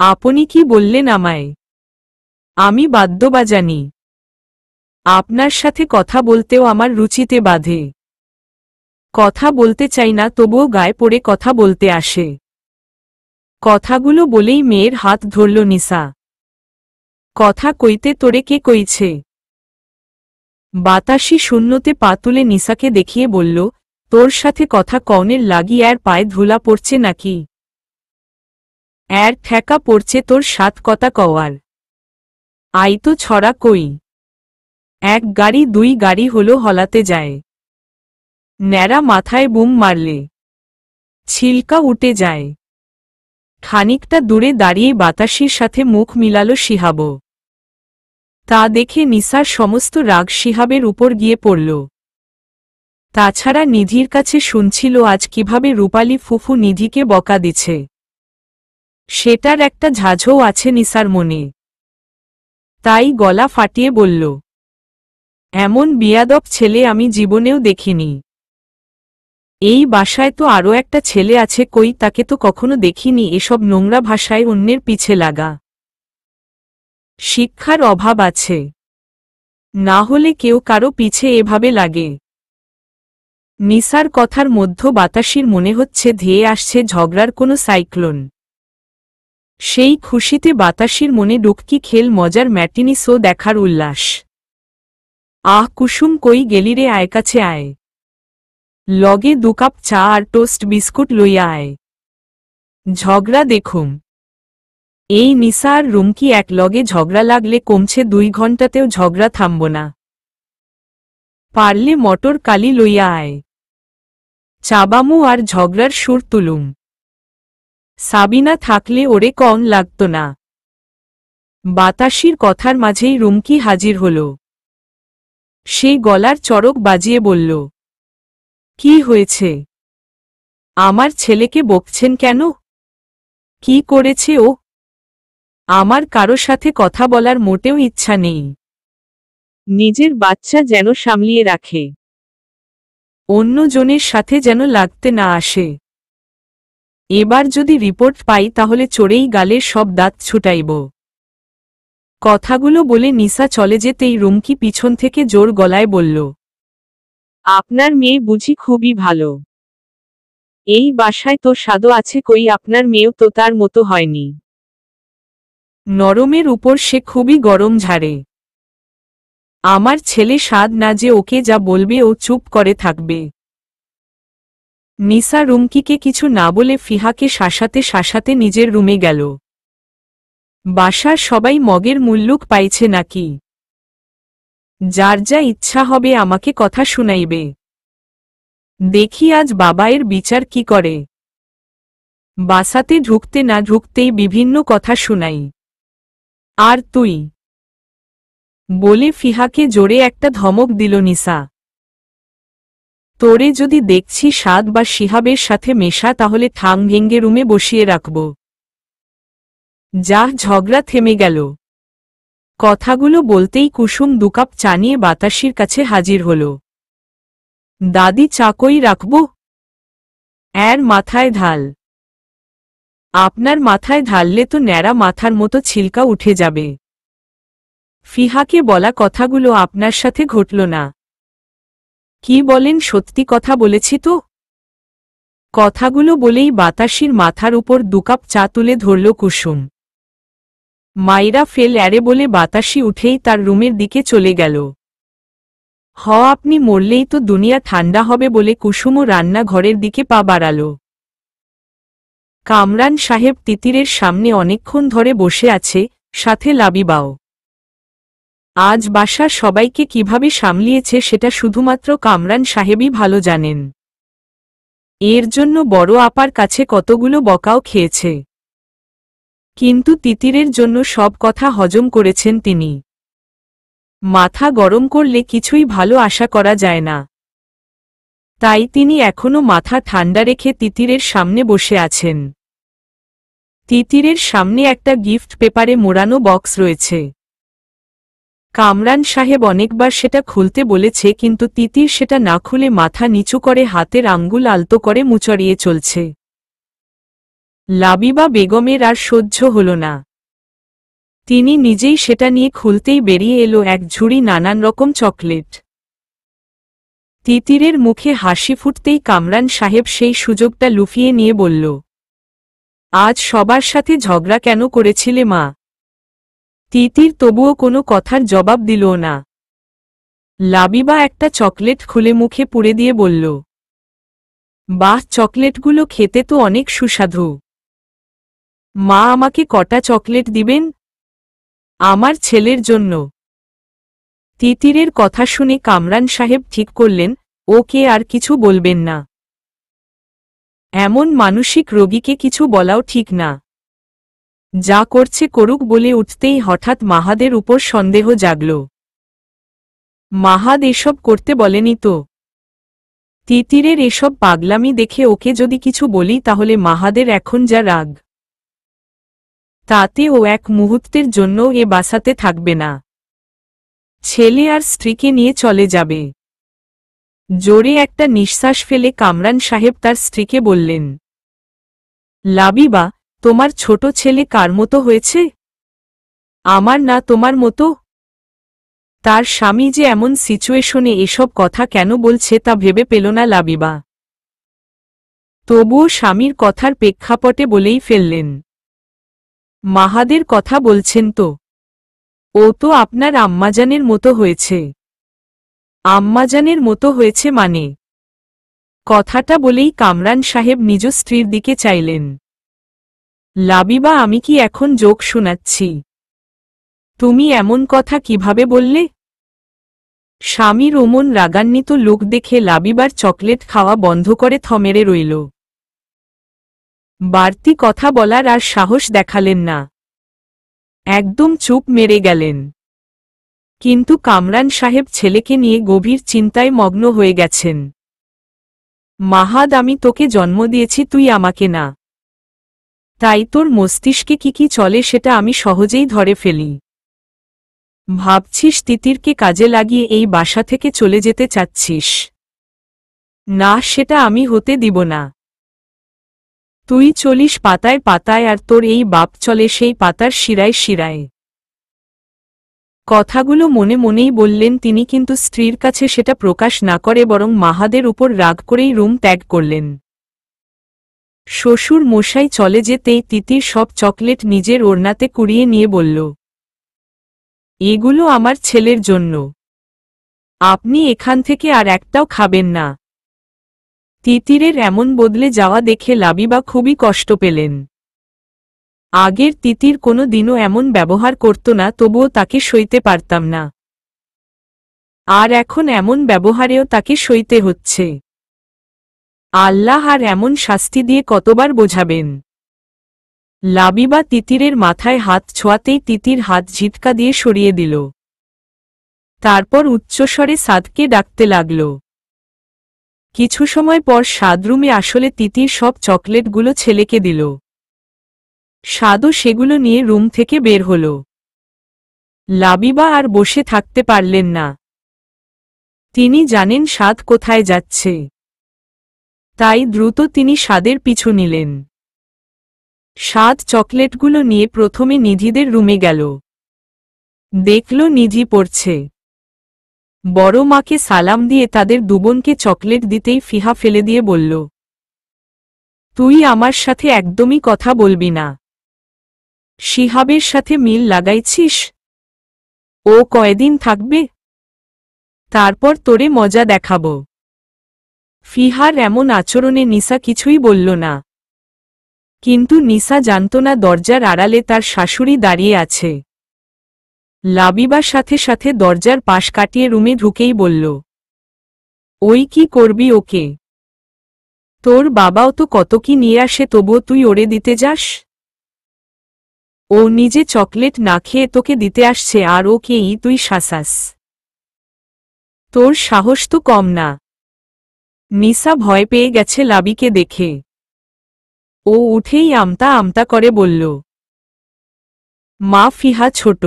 আপনি কি বললেন আমায়? আমি বাদ্য বাজানি? আপনার সাথে কথা বলতেও আমার রুচিতে বাধে। কথা বলতে চাই না, তবুও গায়ে পড়ে কথা বলতে আসে। কথাগুলো বলেই মেয়ের হাত ধরল নিসা। কথা কইতে তোরে কে কইছে? বাতাসি শূন্যতে পা তুলে নিসাকে দেখিয়ে বলল, তোর সাথে কথা কওনের লাগি এর পায়ে ধুলা পড়ছে নাকি? এর ঠেকা পড়ছে তোর সাত কথা কওয়ার। আই তো ছড়া কই। এক গাড়ি দুই গাড়ি হলো হলাতে যায়। ন্যাড়া মাথায় বুম মারলে ছিলকা উঠে যায়। খানিকটা দূরে দাঁড়িয়ে বাতাসির সাথে মুখ মিলালো শিহাব। তা দেখে নিসার সমস্ত রাগ শিহাবের উপর গিয়ে পড়ল। তাছাড়া নিধির কাছে শুনছিল আজ কিভাবে রূপালী ফুফু নিধিকে বকা দিচ্ছে। সেটার একটা ঝাঁঝও আছে নিসার মনে। তাই গলা ফাটিয়ে বলল, এমন বিয়াদব ছেলে আমি জীবনেও দেখিনি। এই বাসায় তো আরও একটা ছেলে আছে, কই তাকে তো কখনো দেখিনি এসব নোংরা ভাষায় অন্যের পিছে লাগা। শিক্ষার অভাব আছে, না হলে কেউ কারো পিছে এভাবে লাগে। নিসার কথার মধ্য বাতাসির মনে হচ্ছে ধেয়ে আসছে ঝগড়ার কোনো সাইক্লোন। সেই খুশিতে বাতাসির মনে ডুবকি খেল মজার ম্যাটিনি শো দেখার উল্লাস। আহ কুসুম, কই গেলিরে, আয় কাছে আয়। লগে 2 কাপ চা আর টোস্ট বিস্কুট লইয়া আয়। ঝগড়া দেখুম। এই নিসা আর রুমকি এক লগে ঝগড়া লাগলে কমছে 2 ঘন্টাতেও ঝগড়া থামব না। পারলে মটর কালি লইয়া আয়। চাবামু আর ঝগড়ার সুর তুলুম। সাবিনা থাকলে ওরে কম লাগত না। বাতাসির কথার মাঝেই রুমকি হাজির হল। সে গলার চড়ক বাজিয়ে বলল, কি হয়েছে? আমার ছেলেকে বকছেন কেন? কি করেছে ও? আমার কারো সাথে কথা বলার মোটেও ইচ্ছা নেই। নিজের বাচ্চা যেন সামলিয়ে রাখে, অন্যজনের সাথে যেন লাগতে না আসে। এবার যদি রিপোর্ট পাই তাহলে চড়েই গালের সব দাঁত ছুটাইব। কথাগুলো বলে নিসা চলে যেতেই রুমকি পিছন থেকে জোর গলায় বলল, আপনার মেয়ে বুঝি খুবই ভালো। এই বাসায় তো স্বাদও আছে, কই আপনার মেয়েও তো তার মতো হয়নি। নরমের উপর সে খুবই গরম ঝাড়ে। আমার ছেলে স্বাদ না যে ওকে যা বলবে ও চুপ করে থাকবে। নিসা রুমকিকে কিছু না বলে ফিহাকে শাসাতে শাসাতে নিজের রুমে গেল। বাসার সবাই মগের মুল্লুক পাইছে নাকি? যার যা ইচ্ছা হবে আমাকে কথা শুনাইবে। দেখি আজ বাবায়ের বিচার কি করে। বাসাতে ঢুকতে না ঢুকতেই বিভিন্ন কথা শুনাই। আর তুই, বলে ফিহাকে জোরে একটা ধমক দিল নিসা। তোরে যদি দেখছি সাদ বা শিহাবের সাথে মেশা তাহলে ঠাং ভেঙ্গে রুমে বসিয়ে রাখব। যা। ঝগড়া থেমে গেল। কথাগুলো বলতেই কুসুম 2 কাপ চা নিয়ে বাতাসির কাছে হাজির হল। দাদি, চা কই রাখব? এর মাথায় ঢাল। আপনার মাথায় ঢাললে তো ন্যাড়া মাথার মতো ছিলকা উঠে যাবে। ফিহাকে বলা কথাগুলো আপনার সাথে ঘটল না। কি বলেন? সত্যি কথা বলেছি তো। কথাগুলো বলেই বাতাসির মাথার উপর 2 কাপ চা তুলে ধরল কুসুম। মাইরা ফেল অ্যারে বলে বাতাসি উঠেই তার রুমের দিকে চলে গেল। আপনি মরলেই তো দুনিয়া ঠান্ডা হবে বলে কুসুমও রান্না ঘরের দিকে পা বাড়াল। কামরান সাহেব তিতিরের সামনে অনেকক্ষণ ধরে বসে আছে, সাথে লাবিবাও। আজ বাসার সবাইকে কিভাবে সামলিয়েছে সেটা শুধুমাত্র কামরান সাহেবই ভালো জানেন। এর জন্য বড় আপার কাছে কতগুলো বকাও খেয়েছে। কিন্তু তিতিরের জন্য সব কথা হজম করেছেন তিনি। মাথা গরম করলে কিছুই ভালো আশা করা যায় না। তাই তিনি এখনো মাথা ঠান্ডা রেখে তিতিরের সামনে বসে আছেন। তিতিরের সামনে একটা গিফট পেপারে মোড়ানো বক্স রয়েছে। কামরান সাহেব অনেকবার সেটা খুলতে বলেছে, কিন্তু তিতির সেটা না খুলে মাথা নিচু করে হাতের আঙ্গুল আলতো করে মুচড়িয়ে চলছে। লাবিবা বেগমের আর সহ্য হল না। তিনি নিজেই সেটা নিয়ে খুলতেই বেরিয়ে এলো এক ঝুড়ি নানান রকম চকলেট। তিতিরের মুখে হাসি ফুটতেই কামরান সাহেব সেই সুযোগটা লুফিয়ে নিয়ে বলল, আজ সবার সাথে ঝগড়া কেন করেছিলে মা? তিতির তবুও কোনো কথার জবাব দিল না। লাবিবা একটা চকলেট খুলে মুখে পুরে দিয়ে বলল, বাহ, চকলেটগুলো খেতে তো অনেক সুস্বাদু। মা, আমাকে কটা চকলেট দিবেন? আমার ছেলের জন্য। তিতিরের কথা শুনে কামরান সাহেব ঠিক করলেন, ওকে আর কিছু বলবেন না। এমন মানসিক রোগীকে কিছু বলাও ঠিক না। যা করছে করুক বলে উঠতেই হঠাৎ মাহাদের উপর সন্দেহ জাগল। মাহাদ এসব করতে বলেনি তো? তিতিরের এসব পাগলামি দেখে ওকে যদি কিছু বলি তাহলে মাহাদের এখন যা রাগ, তাতে ও এক মুহূর্তের জন্য এ বাসাতে থাকবে না। ছেলে আর স্ত্রীকে নিয়ে চলে যাবে। জোরে একটা নিঃশ্বাস ফেলে কামরান সাহেব তার স্ত্রীকে বললেন, লাবিবা, তোমার ছোট ছেলে কার মতো হয়েছে? আমার না তোমার মতো? তার স্বামী যে এমন সিচুয়েশনে এসব কথা কেন বলছে তা ভেবে পেল না লাবিবা। তবুও স্বামীর কথার প্রেক্ষাপটে বলেই ফেললেন, মাহাদের কথা বলছেন তো? ও তো আপনার আম্মাজানের মতো হয়েছে। আম্মাজানের মতো হয়েছে মানে? কথাটা বলেই কামরান সাহেব নিজ স্ত্রীর দিকে চাইলেন। লাবিবা, আমি কি এখন জোক শোনাচ্ছি? তুমি এমন কথা কিভাবে বললে? স্বামীর ওমন রাগান্বিত লোক দেখে লাবিবার চকলেট খাওয়া বন্ধ করে থমেরে রইল। বাড়তি কথা বলার আর সাহস দেখালেন না। একদম চুপ মেরে গেলেন। কিন্তু কামরান সাহেব ছেলেকে নিয়ে গভীর চিন্তায় মগ্ন হয়ে গেছেন। মাহাদ, আমি তোকে জন্ম দিয়েছি, তুই আমাকে না। তাই তোর মস্তিষ্কে কি কি চলে সেটা আমি সহজেই ধরে ফেলি। ভাবছিস তিতিরকে কাজে লাগিয়ে এই বাসা থেকে চলে যেতে চাচ্ছিস? না, সেটা আমি হতে দিব না। তুই চলিস পাতায় পাতায় আর তোর এই বাপ চলে সেই পাতার শিরায় শিরায়। কথাগুলো মনে মনেই বললেন তিনি, কিন্তু স্ত্রীর কাছে সেটা প্রকাশ না করে বরং মাহাদের উপর রাগ করেই রুম ত্যাগ করলেন। শ্বশুর মশাই চলে যেতেই তিতির সব চকলেট নিজের ওড়নাতে কুড়িয়ে নিয়ে বলল, এগুলো আমার ছেলের জন্য। আপনি এখান থেকে আর একটাও খাবেন না। তিতিরের এমন বদলে যাওয়া দেখে লাবিবা খুবই কষ্ট পেলেন। আগের তিতির কোনো দিনও এমন ব্যবহার করত না, তবুও তাকে সইতে পারতাম না। আর এখন এমন ব্যবহারেও তাকে সইতে হচ্ছে। আল্লাহ আর এমন শাস্তি দিয়ে কতবার বোঝাবেন? লাবিবা তিতিরের মাথায় হাত ছোঁয়াতেই তিতির হাত ঝিটকা দিয়ে সরিয়ে দিল। তারপর উচ্চস্বরে সাদকে ডাকতে লাগল। কিছু সময় পর সাদ রুমে আসলে তিতির সব চকলেটগুলো ছেলেকে দিল। সাদও সেগুলো নিয়ে রুম থেকে বের হল। লাবিবা আর বসে থাকতে পারলেন না। তিনি জানেন সাদ কোথায় যাচ্ছে। তাই দ্রুত তিনি সাদের পিছু নিলেন। সাদ চকলেটগুলো নিয়ে প্রথমে নিধিদের রুমে গেল। দেখল নিধি পড়ছে। বড় মাকে সালাম দিয়ে তাদের দুবোনকে চকলেট দিতেই ফিহা ফেলে দিয়ে বলল, তুই আমার সাথে একদমই কথা বলবি না। শিহাবের সাথে মিল লাগাইছিস? ও কয়দিন থাকবে? তারপর তোরে মজা দেখাব। ফিহার এমন আচরণে নিসা কিছুই বলল না। কিন্তু নিসা জানত না দরজার আড়ালে তার শাশুড়ি দাঁড়িয়ে আছে। লাবিবার সাথে সাথে দরজার পাশ কাটিয়ে রুমে ঢুকেই বলল, ওই কি করবি ওকে? তোর বাবাও তো কত কি নিয়ে আসে, তবুও তুই ওরে দিতে যাস? ও নিজে চকলেট না খেয়ে তোকে দিতে আসছে আর ওকেই তুই শাসাস? তোর সাহস তো কম না। নিসা ভয় পেয়ে গেছে লাবিকে দেখে। ও উঠেই আমতা আমতা করে বলল, মা, ফিহা ছোট,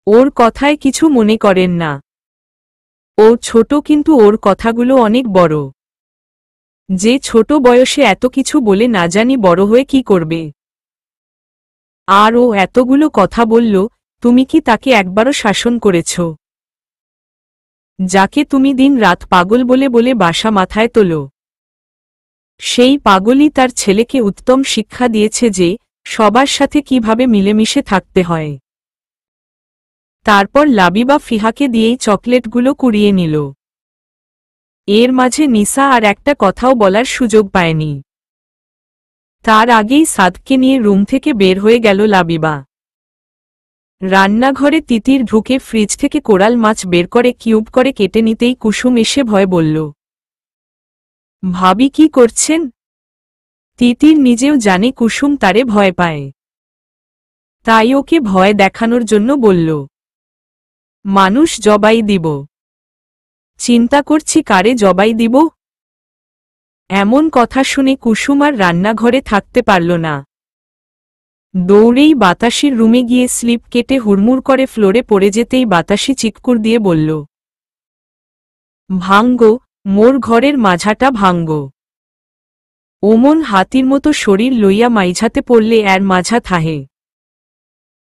ওর কথায় কিছু মনে করেন না। ও ছোট, কিন্তু ওর কথাগুলো অনেক বড়। যে ছোট বয়সে এত কিছু বলে না জানি বড় হয়ে কি করবে। আর ও এতগুলো কথা বলল, তুমি কি তাকে একবারও শাসন করেছ? যাকে তুমি দিন রাত পাগল বলে বলে বাসা মাথায় তোলো, সেই পাগলই তার ছেলেকে উত্তম শিক্ষা দিয়েছে যে সবার সাথে কিভাবে মিলেমিশে থাকতে হয়। তারপর লাবিবা ফিহাকে দিয়েই চকলেটগুলো কুড়িয়ে নিল। এর মাঝে নিসা আর একটা কথাও বলার সুযোগ পায়নি। তার আগেই সাদকে নিয়ে রুম থেকে বের হয়ে গেল লাবিবা। রান্নাঘরে তিতির ঢুকে ফ্রিজ থেকে কোরাল মাছ বের করে কিউব করে কেটে নিতেই কুসুম এসে ভয় বলল, ভাবি কি করছেন? তিতির নিজেও জানে কুসুম তারে ভয় পায়, তাই ওকে ভয় দেখানোর জন্য বলল, মানুষ জবাই দিব। চিন্তা করছি কারে জবাই দিব। এমন কথা শুনে কুসুম আর রান্নাঘরে থাকতে পারল না। দৌড়েই বাতাসির রুমে গিয়ে স্লিপ কেটে হুড়মুড় করে ফ্লোরে পড়ে যেতেই বাতাসি চিৎকার দিয়ে বলল, ভাঙ্গো, মোর ঘরের মাঝাটা ভাঙ্গো। ওমন হাতির মতো শরীর লইয়া মাইঝাতে পড়লে এর মাঝা থাহে।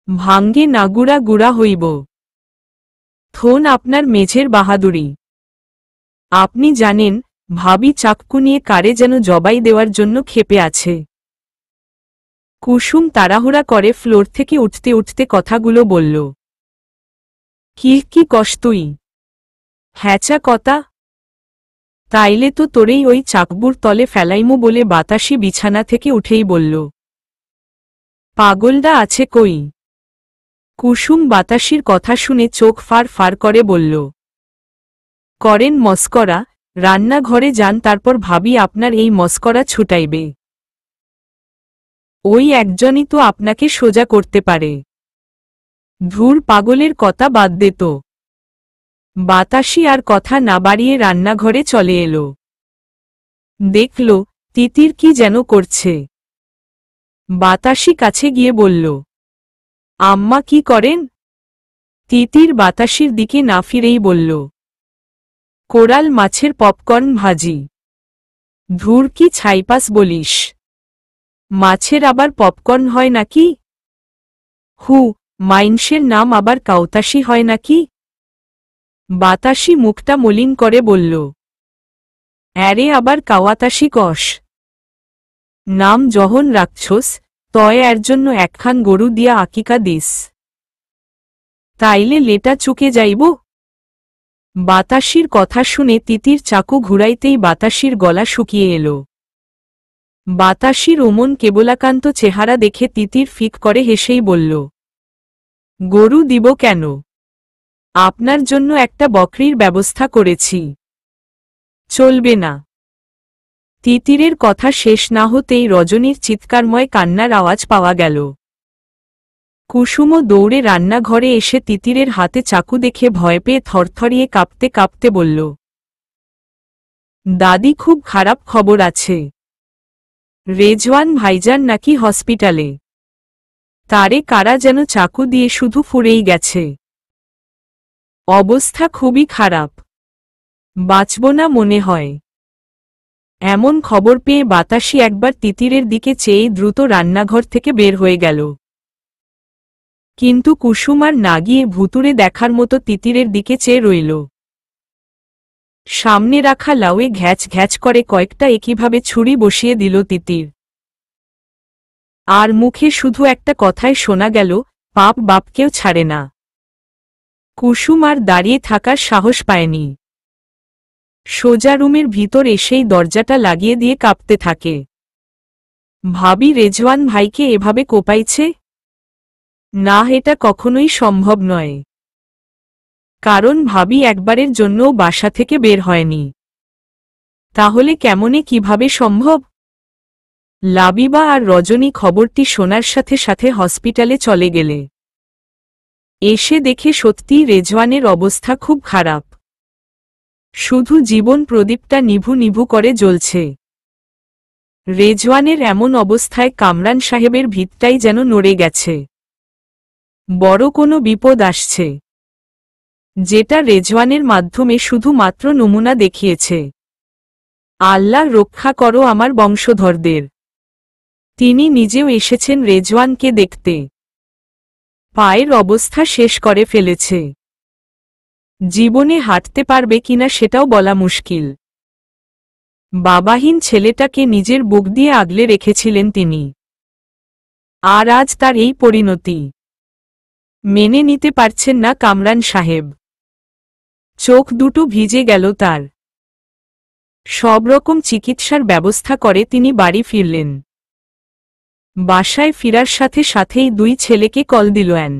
ভাঙ্গে না গুড়া গুড়া হইব। থোন আপনার মেঝের বাহাদুরি। আপনি জানেন, ভাবি চাক্কু নিয়ে কারে যেন জবাই দেওয়ার জন্য ক্ষেপে আছে। কুসুম তাড়াহুড়া করে ফ্লোর থেকে উঠতে উঠতে কথাগুলো বলল, কি কস তুই? হ্যাচা কথা। তাইলে তো তোরেই ওই চাকবুর তলে ফেলাইমু বলে বাতাসি বিছানা থেকে উঠেই বলল, পাগলডা আছে কই? কুসুম বাতাসির কথা শুনে চোখ ফার ফার করে বলল, করেন মস্করা, রান্নাঘরে যান, তারপর ভাবি আপনার এই মস্করা ছুটাইবে। ওই একজনই তো আপনাকে সোজা করতে পারে। ধুর, পাগলের কথা বাদ দে তো। বাতাসি আর কথা না বাড়িয়ে রান্নাঘরে চলে এলো। দেখল তিতির কি যেন করছে। বাতাসি কাছে গিয়ে বলল, আম্মা কি করেন? তিতির বাতাসির দিকে না ফিরেই বলল, কোরাল মাছের পপকর্ন ভাজি। ধুর, কি ছাইপাস বলিস? মাছের আবার পপকর্ন হয় নাকি? হু, মাইনষের নাম আবার কাউতাসি হয় নাকি? বাতাসি মুখটা মলিন করে বলল, অ্যারে আবার কাওয়াতাসি কস? নাম যখন রাখছস, তয় এর জন্য একখান গরু দিয়া আকিকা দিস। তাইলে লেটা চুকে যাইব। বাতাসির কথা শুনে তিতির চাকু ঘুরাইতেই বাতাসির গলা শুকিয়ে এলো। বাতাসির ওমন কেবলাকান্ত চেহারা দেখে তিতির ফিক করে হেসেই বলল, গরু দিব কেন? আপনার জন্য একটা বকরির ব্যবস্থা করেছি। চলবে না। তিতিরের কথা শেষ না হতেই রজনীর চিৎকারময় কান্নার আওয়াজ পাওয়া গেল। কুসুমও দৌড়ে রান্নাঘরে এসে তিতিরের হাতে চাকু দেখে ভয় পেয়ে থরথরিয়ে কাঁপতে কাঁপতে বলল, দাদি, খুব খারাপ খবর আছে। রেজওয়ান ভাইজান নাকি হসপিটালে। তারে কারা যেন চাকু দিয়ে শুধু ফুরেই গেছে। অবস্থা খুবই খারাপ। বাঁচব না মনে হয়। এমন খবর পেয়ে বাতাসি একবার তিতিরের দিকে চেয়ে দ্রুত রান্নাঘর থেকে বের হয়ে গেল। কিন্তু কুসুম আর না গিয়ে ভুতুড়ে দেখার মতো তিতিরের দিকে চেয়ে রইল। সামনে রাখা লাউয়ে ঘ্যাচ ঘ্যাচ করে কয়েকটা একইভাবে ছুরি বসিয়ে দিল তিতির। আর মুখে শুধু একটা কথাই শোনা গেল, পাপ বাপকেও ছাড়ে না। কুসুম আর দাঁড়িয়ে থাকার সাহস পায়নি। সোজা রুমের ভিতর এসেই দরজাটা লাগিয়ে দিয়ে কাঁপতে থাকে। ভাবি রেজওয়ান ভাইকে এভাবে কোপাইছে? না, এটা কখনোই সম্ভব নয়। কারণ ভাবি একবারের জন্যও বাসা থেকে বের হয়নি। তাহলে কেমনে কিভাবে সম্ভব? লাবিবা আর রজনী খবরটি শোনার সাথে সাথে হসপিটালে চলে গেলে। এসে দেখে সত্যিই রেজওয়ানের অবস্থা খুব খারাপ। শুধু জীবন প্রদীপটা নিভু নিভু করে জ্বলছে। রেজওয়ানের এমন অবস্থায় কামরান সাহেবের ভিতটাই যেন নড়ে গেছে। বড় কোনো বিপদ আসছে, যেটা রেজওয়ানের মাধ্যমে শুধুমাত্র নমুনা দেখিয়েছে। আল্লাহ রক্ষা করো আমার বংশধরদের। তিনি নিজেও এসেছেন রেজওয়ানকে দেখতে। পায়ের অবস্থা শেষ করে ফেলেছে। জীবনে হাঁটতে পারবে কিনা সেটাও বলা মুশকিল। বাবাহীন ছেলেটাকে নিজের বুক দিয়ে আগলে রেখেছিলেন তিনি। আর আজ তার এই পরিণতি। মেনে নিতে পারছেন না কামরান সাহেব। চোখ দুটো ভিজে গেল তার। সব রকম চিকিৎসার ব্যবস্থা করে তিনি বাড়ি ফিরলেন। বাসায় ফিরার সাথে সাথেই দুই ছেলেকে কল দিলেন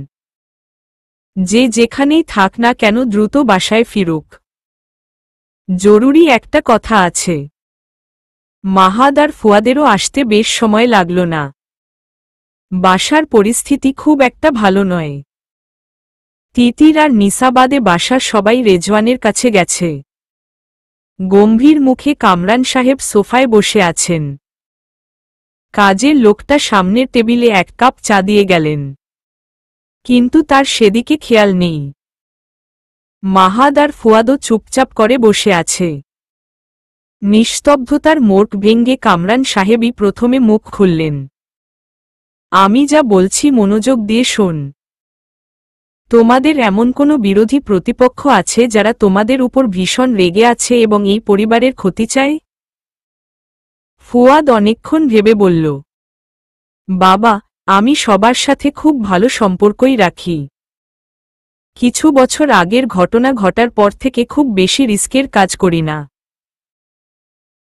যে যেখানেই থাক না কেন দ্রুত বাসায় ফিরুক, জরুরি একটা কথা আছে। মাহাদ আর ফুয়াদেরও আসতে বেশ সময় লাগল না। বাসার পরিস্থিতি খুব একটা ভালো নয়। তিতির আর নিসাবাদে বাসার সবাই রেজওয়ানের কাছে গেছে। গম্ভীর মুখে কামরান সাহেব সোফায় বসে আছেন। কাজের লোকটা সামনের টেবিলে এক কাপ চা দিয়ে গেলেন, কিন্তু তার সেদিকে খেয়াল নেই। মাহাদ আর ফুয়াদও চুপচাপ করে বসে আছে। নিস্তব্ধতার মোড় ভেঙ্গে কামরান সাহেবই প্রথমে মুখ খুললেন। আমি যা বলছি মনোযোগ দিয়ে শোন। তোমাদের এমন কোনো বিরোধী প্রতিপক্ষ আছে যারা তোমাদের উপর ভীষণ রেগে আছে এবং এই পরিবারের ক্ষতি চায়? ফুয়াদ অনেকক্ষণ ভেবে বলল, বাবা, আমি সবার সাথে খুব ভালো সম্পর্কই রাখি। কিছু বছর আগের ঘটনা ঘটার পর থেকে খুব বেশি রিস্কের কাজ করি না।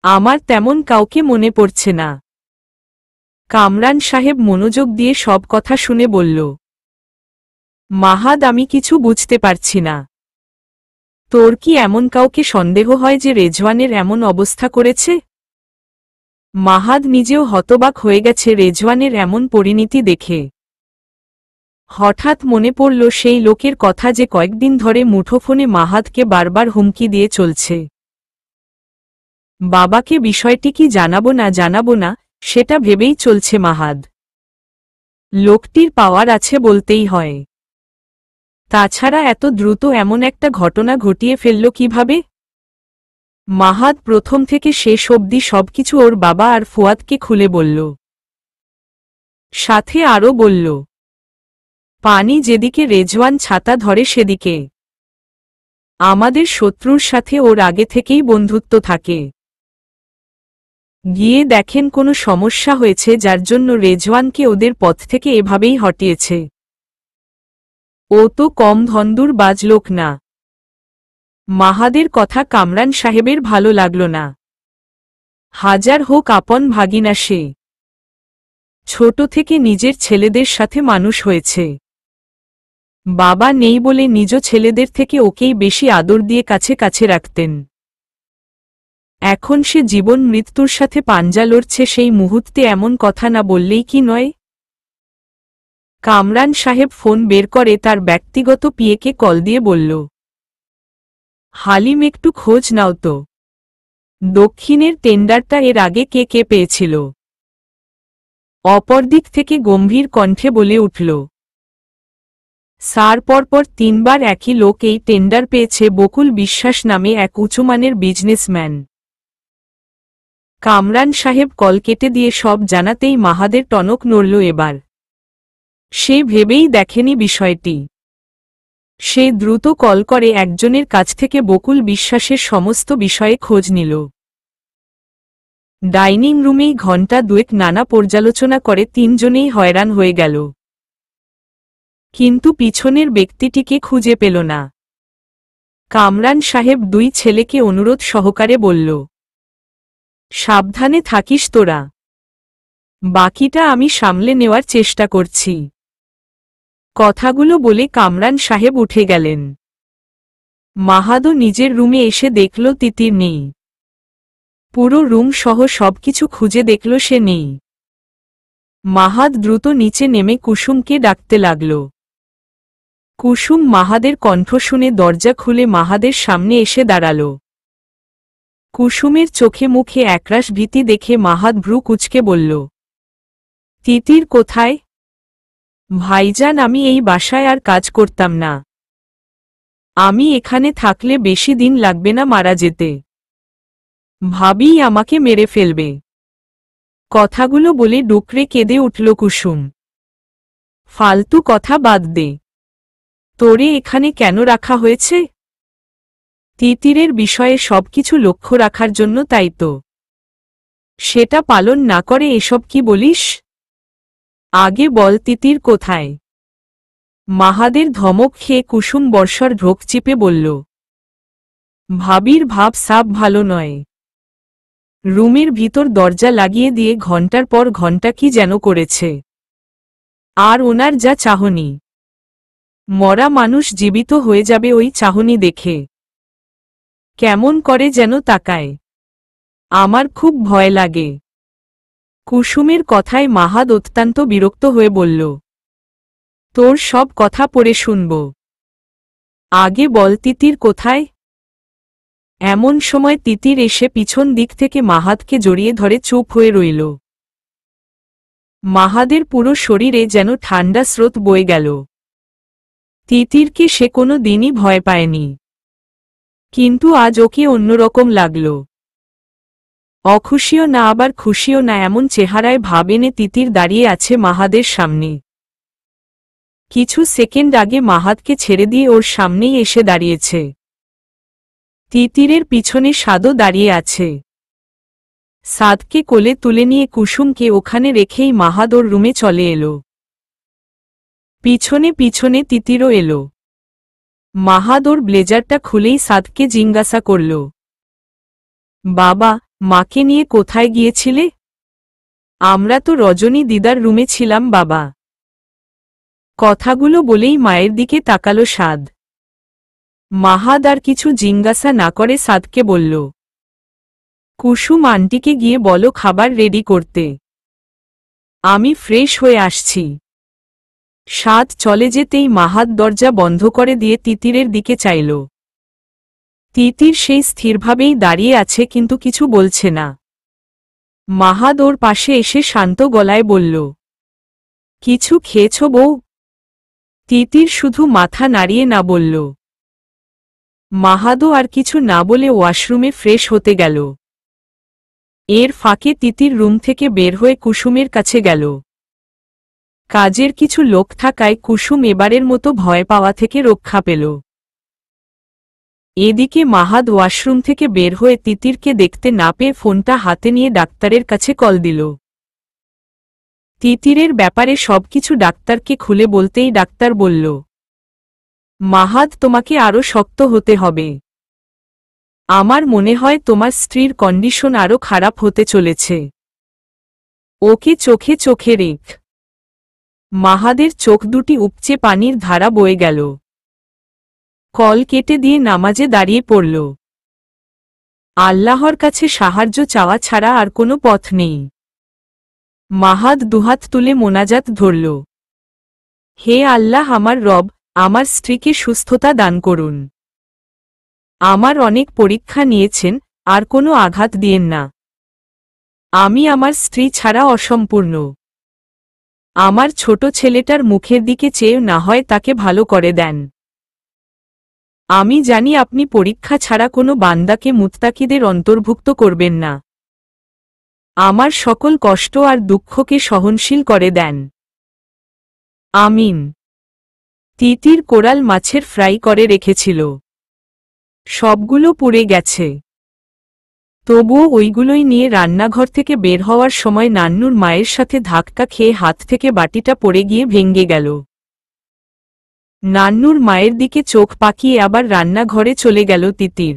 আমার তেমন কাউকে মনে পড়ছে না। কামরান সাহেব মনোযোগ দিয়ে সব কথা শুনে বলল, মাহাদ, আমি কিছু বুঝতে পারছি না। তোর কি এমন কাউকে সন্দেহ হয় যে রেজওয়ানের এমন অবস্থা করেছে? মাহাদ নিজেও হতবাক হয়ে গেছে রেজওয়ানের এমন পরিণতি দেখে। হঠাৎ মনে পড়ল সেই লোকের কথা যে কয়েকদিন ধরে মুঠোফোনে মাহাদকে বারবার হুমকি দিয়ে চলছে। বাবাকে বিষয়টি কি জানাবো না সেটা ভেবেই চলছে মাহাদ। লোকটির পাওয়ার আছে বলতেই হয়। তাছাড়া এত দ্রুত এমন একটা ঘটনা ঘটিয়ে ফেলল কিভাবে? মাহাদ প্রথম থেকে শেষ অবধি সবকিছু ওর বাবা আর ফুয়াদকে খুলে বলল। সাথে আরও বলল, পানি যেদিকে রেজওয়ান ছাতা ধরে সেদিকে। আমাদের শত্রুর সাথে ওর আগে থেকেই বন্ধুত্ব থাকে। গিয়ে দেখেন কোনো সমস্যা হয়েছে যার জন্য রেজওয়ানকে ওদের পথ থেকে এভাবেই হটিয়েছে। ও তো কম ধন্দুরবাজ লোক না। মাহাদের কথা কামরান সাহেবের ভালো লাগল না। হাজার হোক আপন ভাগিনা সে। ছোট থেকে নিজের ছেলেদের সাথে মানুষ হয়েছে। বাবা নেই বলে নিজ ছেলেদের থেকে ওকেই বেশি আদর দিয়ে কাছে কাছে রাখতেন। এখন সে জীবন মৃত্যুর সাথে পাঞ্জা লড়ছে, সেই মুহূর্তে এমন কথা না বললেই কি নয়? কামরান সাহেব ফোন বের করে তার ব্যক্তিগত পিএকে কল দিয়ে বলল, হালিম, একটু খোঁজ নাও তো, দক্ষিণের টেন্ডারটা এর আগে কে কে পেয়েছিল। অপরদিক থেকে গম্ভীর কণ্ঠে বলে উঠল, স্যার, পরপর 3 বার একই লোক এই টেন্ডার পেয়েছে, বকুল বিশ্বাস নামে এক উঁচুমানের বিজনেসম্যান। কামরান সাহেব কল কেটে দিয়ে সব জানাতেই মাহাদের টনক নড়ল। এবার সে ভেবেই দেখেনি বিষয়টি। সে দ্রুত কল করে একজনের কাছ থেকে বকুল বিশ্বাসের সমস্ত বিষয়ে খোঁজ নিল। ডাইনিং রুমেই ঘণ্টা দুয়েক নানা পর্যালোচনা করে তিনজনেই হয়রান হয়ে গেল, কিন্তু পিছনের ব্যক্তিটিকে খুঁজে পেল না। কামরান সাহেব দুই ছেলেকে অনুরোধ সহকারে বলল, সাবধানে থাকিস তোরা, বাকিটা আমি সামলে নেওয়ার চেষ্টা করছি। কথাগুলো বলে কামরান সাহেব উঠে গেলেন। মাহাদও নিজের রুমে এসে দেখল তিতির নেই। পুরো রুম সহ সবকিছু খুঁজে দেখল সে নেই। মাহাদ দ্রুত নিচে নেমে কুসুমকে ডাকতে লাগল। কুসুম মাহাদের কণ্ঠ শুনে দরজা খুলে মাহাদের সামনে এসে দাঁড়াল। কুসুমের চোখে মুখে একরাশ ভীতি দেখে মাহাদ ভ্রু কুঁচকে বলল, তিতির কোথায়? ভাইজান, আমি এই বাসায় আর কাজ করতাম না। আমি এখানে থাকলে বেশি দিন লাগবে না মারা যেতে। ভাবিই আমাকে মেরে ফেলবে। কথাগুলো বলে ডুকরে কেঁদে উঠল কুসুম। ফালতু কথা বাদ দে, তোরে এখানে কেন রাখা হয়েছে? তিতিরের বিষয়ে সবকিছু লক্ষ্য রাখার জন্য, তাই তো। সেটা পালন না করে এসব কি বলিস? আগে বল তিতির কোথায়? মাহাদের ধমক খেয়ে কুসুম বর্ষার ঢোক চিপে বলল, ভাবির ভাব সাব ভালো নয়। রুমের ভিতর দরজা লাগিয়ে দিয়ে ঘণ্টার পর ঘণ্টা কি যেন করেছে। আর ওনার যা চাহনি, মরা মানুষ জীবিত হয়ে যাবে ওই চাহনি দেখে। কেমন করে যেন তাকায়, আমার খুব ভয় লাগে। কুসুমের কথায় মাহাদ অত্যন্ত বিরক্ত হয়ে বলল, তোর সব কথা পড়ে শুনব, আগে বল তিতির কোথায়? এমন সময় তিতির এসে পিছন দিক থেকে মাহাদকে জড়িয়ে ধরে চুপ হয়ে রইল। মাহাদের পুরো শরীরে যেন ঠান্ডা স্রোত বয়ে গেল। তিতিরকে সে কোনো দিনই ভয় পায়নি, কিন্তু আজ ওকে অন্যরকম লাগল। অখুশিও না আবার খুশিও না এমন চেহারায় ভাব এনে তিতির দাঁড়িয়ে আছে মাহাদের সামনে। কিছু সেকেন্ড আগে মাহাদকে ছেড়ে দিয়ে ওর সামনেই এসে দাঁড়িয়েছে। তিতিরের পিছনে সাদও দাঁড়িয়ে আছে। সাদকে কোলে তুলে নিয়ে কুসুমকে ওখানে রেখেই মাহাদ ওর রুমে চলে এলো। পিছনে পিছনে তিতিরও এলো। মাহাদ ওর ব্লেজারটা খুলেই সাদকে জিজ্ঞাসা করল, বাবা, মাকে নিয়ে কোথায় গিয়েছিলে? আমরা তো রজনী দিদার রুমে ছিলাম বাবা। কথাগুলো বলেই মায়ের দিকে তাকালো সাদ। মাহাদ আর কিছু জিজ্ঞাসা না করে সাদকে বলল, কুসুম আন্টিকে গিয়ে বলো খাবার রেডি করতে, আমি ফ্রেশ হয়ে আসছি। সাদ চলে যেতেই মাহাদ দরজা বন্ধ করে দিয়ে তিতিরের দিকে চাইল। তিতির সেই স্থিরভাবেই দাঁড়িয়ে আছে কিন্তু কিছু বলছে না। মাহাদ ওর পাশে এসে শান্ত গলায় বলল, কিছু খেয়েছ বউ? তিতির শুধু মাথা নাড়িয়ে না বলল। মাহাদও আর কিছু না বলে ওয়াশরুমে ফ্রেশ হতে গেল। এর ফাঁকে তিতির রুম থেকে বের হয়ে কুসুমের কাছে গেল। কাজের কিছু লোক থাকায় কুসুম এবারের মতো ভয় পাওয়া থেকে রক্ষা পেল। এদিকে মাহাদ ওয়াশরুম থেকে বের হয়ে তিতিরকে দেখতে না পেয়ে ফোনটা হাতে নিয়ে ডাক্তারের কাছে কল দিল। তিতিরের ব্যাপারে সবকিছু ডাক্তারকে খুলে বলতেই ডাক্তার বলল, মাহাদ তোমাকে আরও শক্ত হতে হবে। আমার মনে হয় তোমার স্ত্রীর কন্ডিশন আরও খারাপ হতে চলেছে। ওকে চোখে চোখে রেখ। মাহাদের চোখ দুটি উপচে পানির ধারা বয়ে গেল। কল কেটে দিয়ে নামাজে দাঁড়িয়ে পড়ল। আল্লাহর কাছে সাহায্য চাওয়া ছাড়া আর কোনো পথ নেই। মাহাদ দুহাত তুলে মোনাজাত ধরল, হে আল্লাহ আমার রব, আমার স্ত্রীকে সুস্থতা দান করুন। আমার অনেক পরীক্ষা নিয়েছেন, আর কোনো আঘাত দিয়েন না। আমি আমার স্ত্রী ছাড়া অসম্পূর্ণ। আমার ছোট ছেলেটার মুখের দিকে চেয়ে না হয় তাকে ভালো করে দেন। আমি জানি আপনি পরীক্ষা ছাড়া কোনো বান্দাকে মুত্তাকিদের অন্তর্ভুক্ত করবেন না। আমার সকল কষ্ট আর দুঃখকে সহনশীল করে দেন। আমিন। তিতির কোরাল মাছের ফ্রাই করে রেখেছিল। সবগুলো পুড়ে গেছে। তবুও ওইগুলোই নিয়ে রান্নাঘর থেকে বের হওয়ার সময় নান্নুর মায়ের সাথে ধাক্কা খেয়ে হাত থেকে বাটিটা পড়ে গিয়ে ভেঙে গেল। নান্নুর মায়ের দিকে চোখ পাকিয়ে আবার রান্নাঘরে চলে গেল তিতির।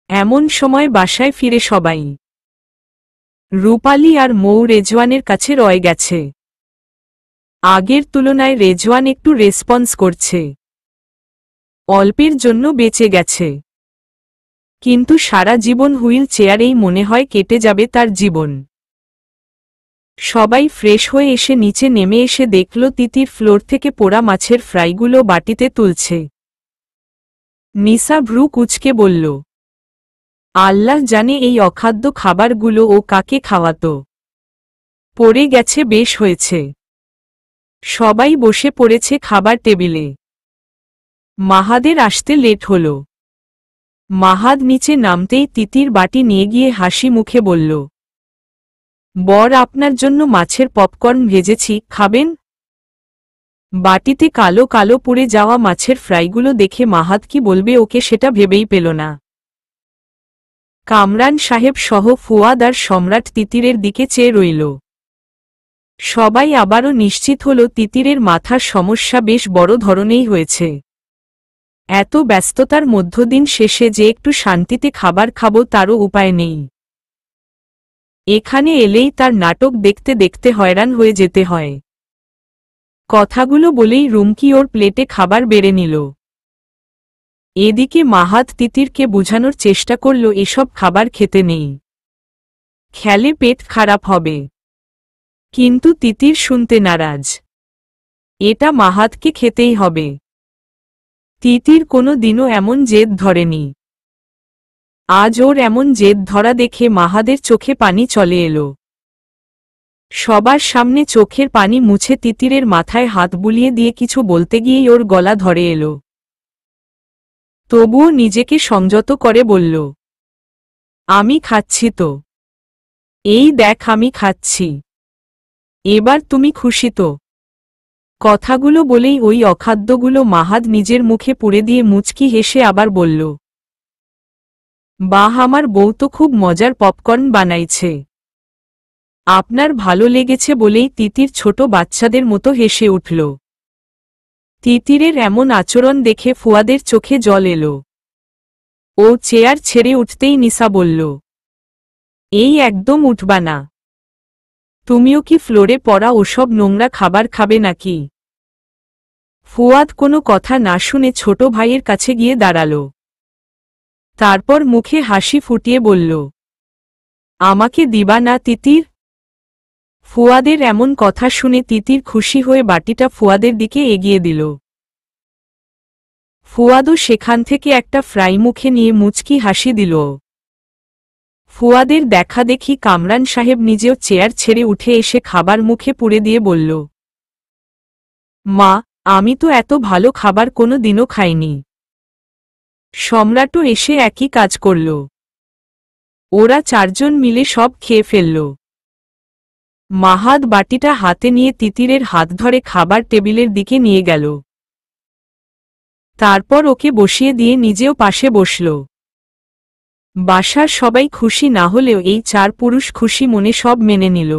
এমন সময় বাসায় ফিরে সবাই। রূপালী আর মৌ রেজওয়ানের কাছে রয়ে গেছে। আগের তুলনায় রেজওয়ান একটু রেসপন্স করছে। অল্পের জন্য বেঁচে গেছে, কিন্তু সারা জীবন হুইল চেয়ারেই মনে হয় কেটে যাবে তার জীবন। সবাই ফ্রেশ হয়ে এসে নিচে নেমে এসে দেখল তিতির ফ্লোর থেকে পোড়া মাছের ফ্রাইগুলো বাটিতে তুলছে। নিসা ভ্রু কুঁচকে বলল, আল্লাহ জানে এই অখাদ্য খাবারগুলো ও কাকে খাওয়াত। পড়ে গেছে বেশ হয়েছে। সবাই বসে পড়েছে খাবার টেবিলে। মাহাদের আসতে লেট হল। মাহাদ নিচে নামতেই তিতির বাটি নিয়ে গিয়ে হাসি মুখে বলল, বর আপনার জন্য মাছের পপকর্ন ভেজেছি, খাবেন? বাটিতে কালো কালো পুড়ে যাওয়া মাছের ফ্রাইগুলো দেখে মাহাদ কি বলবে ওকে সেটা ভেবেই পেল না। কামরান সাহেব সহ ফুয়াদ আর সম্রাট তিতিরের দিকে চেয়ে রইল। সবাই আবারও নিশ্চিত হল তিতিরের মাথার সমস্যা বেশ বড় ধরনেই হয়েছে। এত ব্যস্ততার মধ্যদিন শেষে যে একটু শান্তিতে খাবার খাবো তারও উপায় নেই। এখানে এলেই তার নাটক দেখতে দেখতে হয়রান হয়ে যেতে হয়। কথাগুলো বলেই রুমকি ওর প্লেটে খাবার বেড়ে নিল। এদিকে মাহাত তিতিরকে বোঝানোর চেষ্টা করল এসব খাবার খেতে নেই, খেলে পেট খারাপ হবে। কিন্তু তিতির শুনতে নারাজ। এটা মাহাতকে খেতেই হবে। তিতির কোনো দিনও এমন জেদ ধরেনি। আজ ওর এমন জেদ ধরা দেখে মাহাদের চোখে পানি চলে এলো। সবার সামনে চোখের পানি মুছে তিতিরের মাথায় হাত বুলিয়ে দিয়ে কিছু বলতে গিয়েই ওর গলা ধরে এলো। তবুও নিজেকে সংযত করে বলল, আমি খাচ্ছি তো, এই দেখ আমি খাচ্ছি, এবার তুমি খুশি তো? কথাগুলো বলেই ওই অখাদ্যগুলো মাহাদ নিজের মুখে পুরে দিয়ে মুচকি হেসে আবার বলল, বাহ, আমার বউ তো খুব মজার পপকর্ন বানাইছে। আপনার ভালো লেগেছে বলেই তিতির ছোট বাচ্চাদের মতো হেসে উঠল। তিতিরের এমন আচরণ দেখে ফুয়াদের চোখে জল এলো। ও চেয়ার ছেড়ে উঠতেই নিসা বলল, এই একদম উঠবা না। তুমিও কি ফ্লোরে পড়া ওসব নোংরা খাবার খাবে নাকি? ফুয়াদ কোনো কথা না শুনে ছোট ভাইয়ের কাছে গিয়ে দাঁড়াল। তারপর মুখে হাসি ফুটিয়ে বলল, আমাকে দিবা না তিতির? ফুয়াদের এমন কথা শুনে তিতির খুশি হয়ে বাটিটা ফুয়াদের দিকে এগিয়ে দিল। ফুয়াদও সেখান থেকে একটা ফ্রাই মুখে নিয়ে মুচকি হাসি দিল। ফুয়াদের দেখা দেখি কামরান সাহেব নিজেও চেয়ার ছেড়ে উঠে এসে খাবার মুখে পুরে দিয়ে বলল, মা, আমি তো এত ভালো খাবার কোনো দিনও খাইনি। সম্রাটও এসে একই কাজ করল। ওরা চারজন মিলে সব খেয়ে ফেলল। মাহাদ বাটিটা হাতে নিয়ে তিতিরের হাত ধরে খাবার টেবিলের দিকে নিয়ে গেল। তারপর ওকে বসিয়ে দিয়ে নিজেও পাশে বসল। বাসার সবাই খুশি না হলেও এই চার পুরুষ খুশি মনে সব মেনে নিল।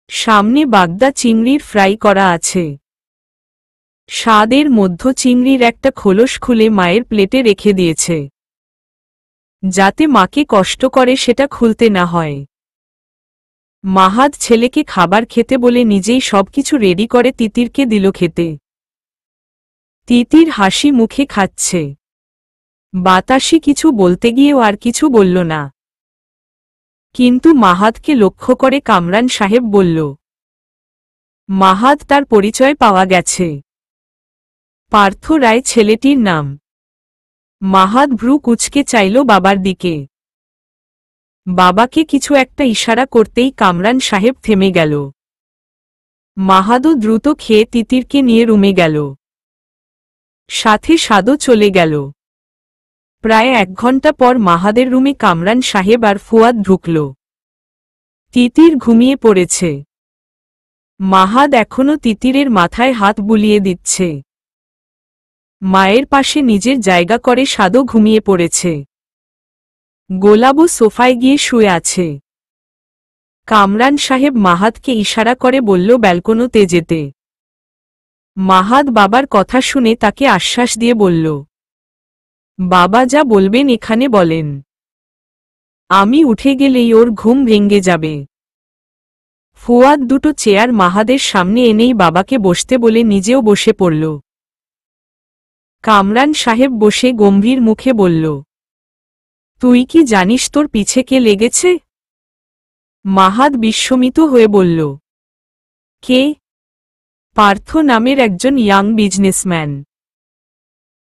সামনে বাগদা চিংড়ির ফ্রাই করা আছে। স্বাদের মধ্য চিংড়ির একটা খোলস খুলে মায়ের প্লেটে রেখে দিয়েছে, যাতে মাকে কষ্ট করে সেটা খুলতে না হয়। মাহাদ ছেলেকে খাবার খেতে বলে নিজেই সবকিছু রেডি করে তিতিরকে দিল খেতে। তিতির হাসি মুখে খাচ্ছে। বাতাসি কিছু বলতে গিয়েও আর কিছু বলল না। কিন্তু মাহাদকে লক্ষ্য করে কামরান সাহেব বলল, মাহাদ, তার পরিচয় পাওয়া গেছে। পার্থ রায় ছেলেটির নাম। মাহাদ ভ্রু কুঁচকে চাইল বাবার দিকে। বাবাকে কিছু একটা ইশারা করতেই কামরান সাহেব থেমে গেল। মাহাদও দ্রুত খেয়ে তিতিরকে নিয়ে রুমে গেল। সাথে সাদও চলে গেল। প্রায় 1 ঘন্টা পর মাহাদের রুমে কামরান সাহেব আর ফুয়াদ ঢুকল। তিতির ঘুমিয়ে পড়েছে। মাহাদ এখনো তিতিরের মাথায় হাত বুলিয়ে দিচ্ছে। মায়ের পাশে নিজের জায়গা করে সাদও ঘুমিয়ে পড়েছে। গোলাবও সোফায় গিয়ে শুয়ে আছে। কামরান সাহেব মাহাদকে ইশারা করে বলল ব্যালকনিতে যেতে। মাহাদ বাবার কথা শুনে তাকে আশ্বাস দিয়ে বলল, বাবা যা বলবেন এখানে বলেন। আমি উঠে গেলেই ওর ঘুম ভেঙে যাবে। ফুয়াদ দুটো চেয়ার মাহাদের সামনে এনেই বাবাকে বসতে বলে নিজেও বসে পড়ল। কামরান সাহেব বসে গম্ভীর মুখে বলল, তুই কি জানিস তোর পিছে কে লেগেছে? মাহাদ বিস্মিত হয়ে বলল, কে? পার্থ নামের একজন ইয়াং বিজনেসম্যান।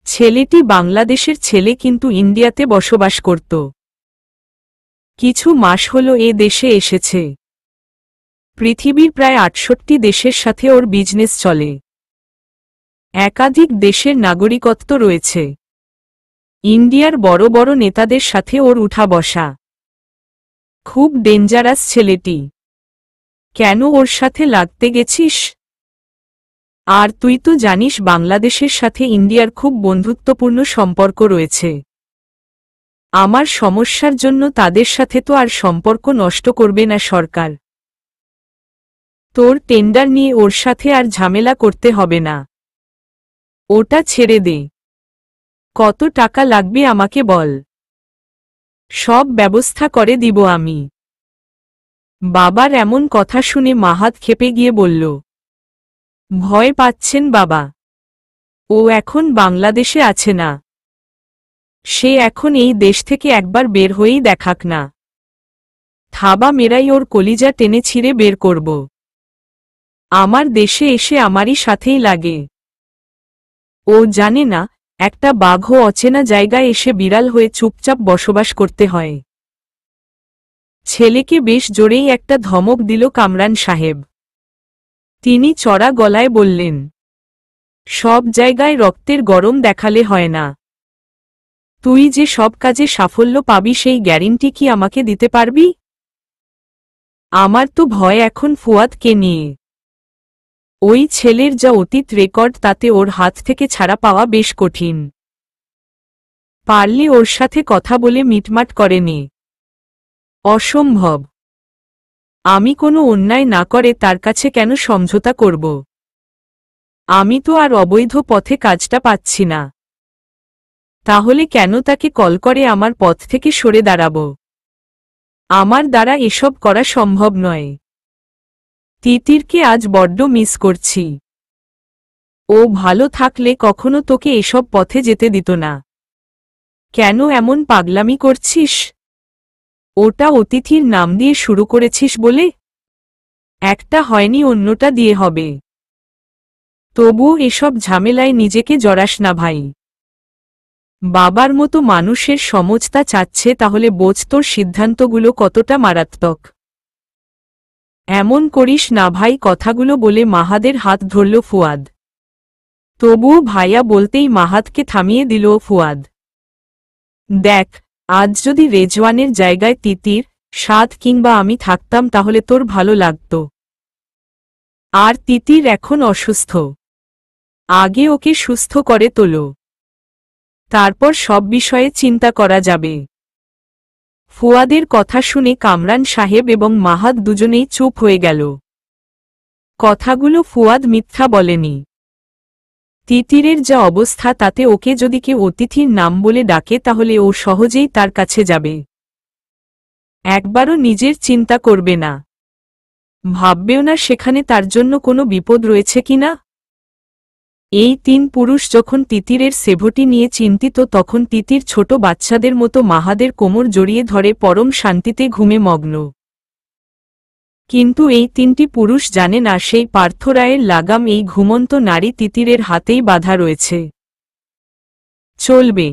ছেলেটি বাংলাদেশের ছেলে, কিন্তু ইন্ডিয়াতে বসবাস করত। কিছু মাস হল এ দেশে এসেছে। পৃথিবীর প্রায় 68 দেশের সাথে ওর বিজনেস চলে। একাধিক দেশের নাগরিকত্ব রয়েছে। ইন্ডিয়ার বড় বড় নেতাদের সাথে ওর উঠা বসা। খুব ডেঞ্জারাস ছেলেটি। কেন ওর সাথে লাগতে গেছিস? আর তুই তো জানিস বাংলাদেশের সাথে ইন্ডিয়ার খুব বন্ধুত্বপূর্ণ সম্পর্ক রয়েছে। আমার সমস্যার জন্য তাদের সাথে তো আর সম্পর্ক নষ্ট করবে না সরকার। তোর টেন্ডার নিয়ে ওর সাথে আর ঝামেলা করতে হবে না। ওটা ছেড়ে দে। কত টাকা লাগবে আমাকে বল, সব ব্যবস্থা করে দিব আমি। বাবার এমন কথা শুনে মাহাত ক্ষেপে গিয়ে বলল, ভয় পাচ্ছেন বাবা? ও এখন বাংলাদেশে আছে না, সে এখন এই দেশ থেকে একবার বের হয়েই দেখাক না, থাবা মেরাই ওর কলিজা টেনে ছিঁড়ে বের করব। আমার দেশে এসে আমারই সাথেই লাগে। ও জানে না একটা বাঘও অচেনা জায়গায় এসে বিড়াল হয়ে চুপচাপ বসবাস করতে হয়। ছেলেকে বেশ জোরেই একটা ধমক দিল কামরান সাহেব। তিনি চড়া গলায় বললেন, সব জায়গায় রক্তের গরম দেখালে হয় না। তুই যে সব কাজে সাফল্য পাবি সেই গ্যারান্টি কি আমাকে দিতে পারবি? আমার তো ভয় এখন ফুয়াদকে নিয়ে। ওই ছেলের যা অতীত রেকর্ড তাতে ওর হাত থেকে ছাড়া পাওয়া বেশ কঠিন। পারলে ওর সাথে কথা বলে মিটমাট করে নে। অসম্ভব। আমি কোনো অন্যায় না করে তার কাছে কেন সমঝোতা করব? আমি তো আর অবৈধ পথে কাজটা পাচ্ছি না। তাহলে কেন তাকে কল করে আমার পথ থেকে সরে দাঁড়াব? আমার দ্বারা এসব করা সম্ভব নয়। তিতিরকে আজ বড্ড মিস করছি। ও ভালো থাকলে কখনো তোকে এসব পথে যেতে দিত না। কেন এমন পাগলামি করছিস? ওটা অতিথির নাম দিয়ে শুরু করেছিস বলে? একটা হয়নি অন্যটা দিয়ে হবে। তবুও এসব ঝামেলায় নিজেকে জড়াস না ভাই। বাবার মতো মানুষের সমঝতা চাচ্ছে তাহলে বোঝ তোর সিদ্ধান্তগুলো কতটা মারাত্মক। এমন করিস না ভাই। কথাগুলো বলে মাহাদের হাত ধরল ফুয়াদ। তবুও ভাইয়া বলতেই মাহাতকে থামিয়ে দিল ফুয়াদ। দেখ, আজ যদি রেজওয়ানের জায়গায় তিতির, সাদ কিংবা আমি থাকতাম তাহলে তোর ভালো লাগত। আর তিতির এখন অসুস্থ। আগে ওকে সুস্থ করে তোলো, তারপর সব বিষয়ে চিন্তা করা যাবে। ফুয়াদের কথা শুনে কামরান সাহেব এবং মাহাত দুজনেই চুপ হয়ে গেল। কথাগুলো ফুয়াদ মিথ্যা বলেনি। তিতিরের যা অবস্থা তাতে ওকে যদি কেউ অতিথির নাম বলে ডাকে তাহলে ও সহজেই তার কাছে যাবে। একবারও নিজের চিন্তা করবে না, ভাববেও না সেখানে তার জন্য কোনো বিপদ রয়েছে কিনা। এই তিন পুরুষ যখন তিতিরের সেভটি নিয়ে চিন্তিত তখন তিতির ছোট বাচ্চাদের মতো মাহাদের কোমর জড়িয়ে ধরে পরম শান্তিতে ঘুমে মগ্ন। কিন্তু এই তিনটি পুরুষ জানে না সেই পার্থ রায়ের লাগাম এই ঘুমন্ত নারী তিতিরের হাতেই বাঁধা রয়েছে। চলবে।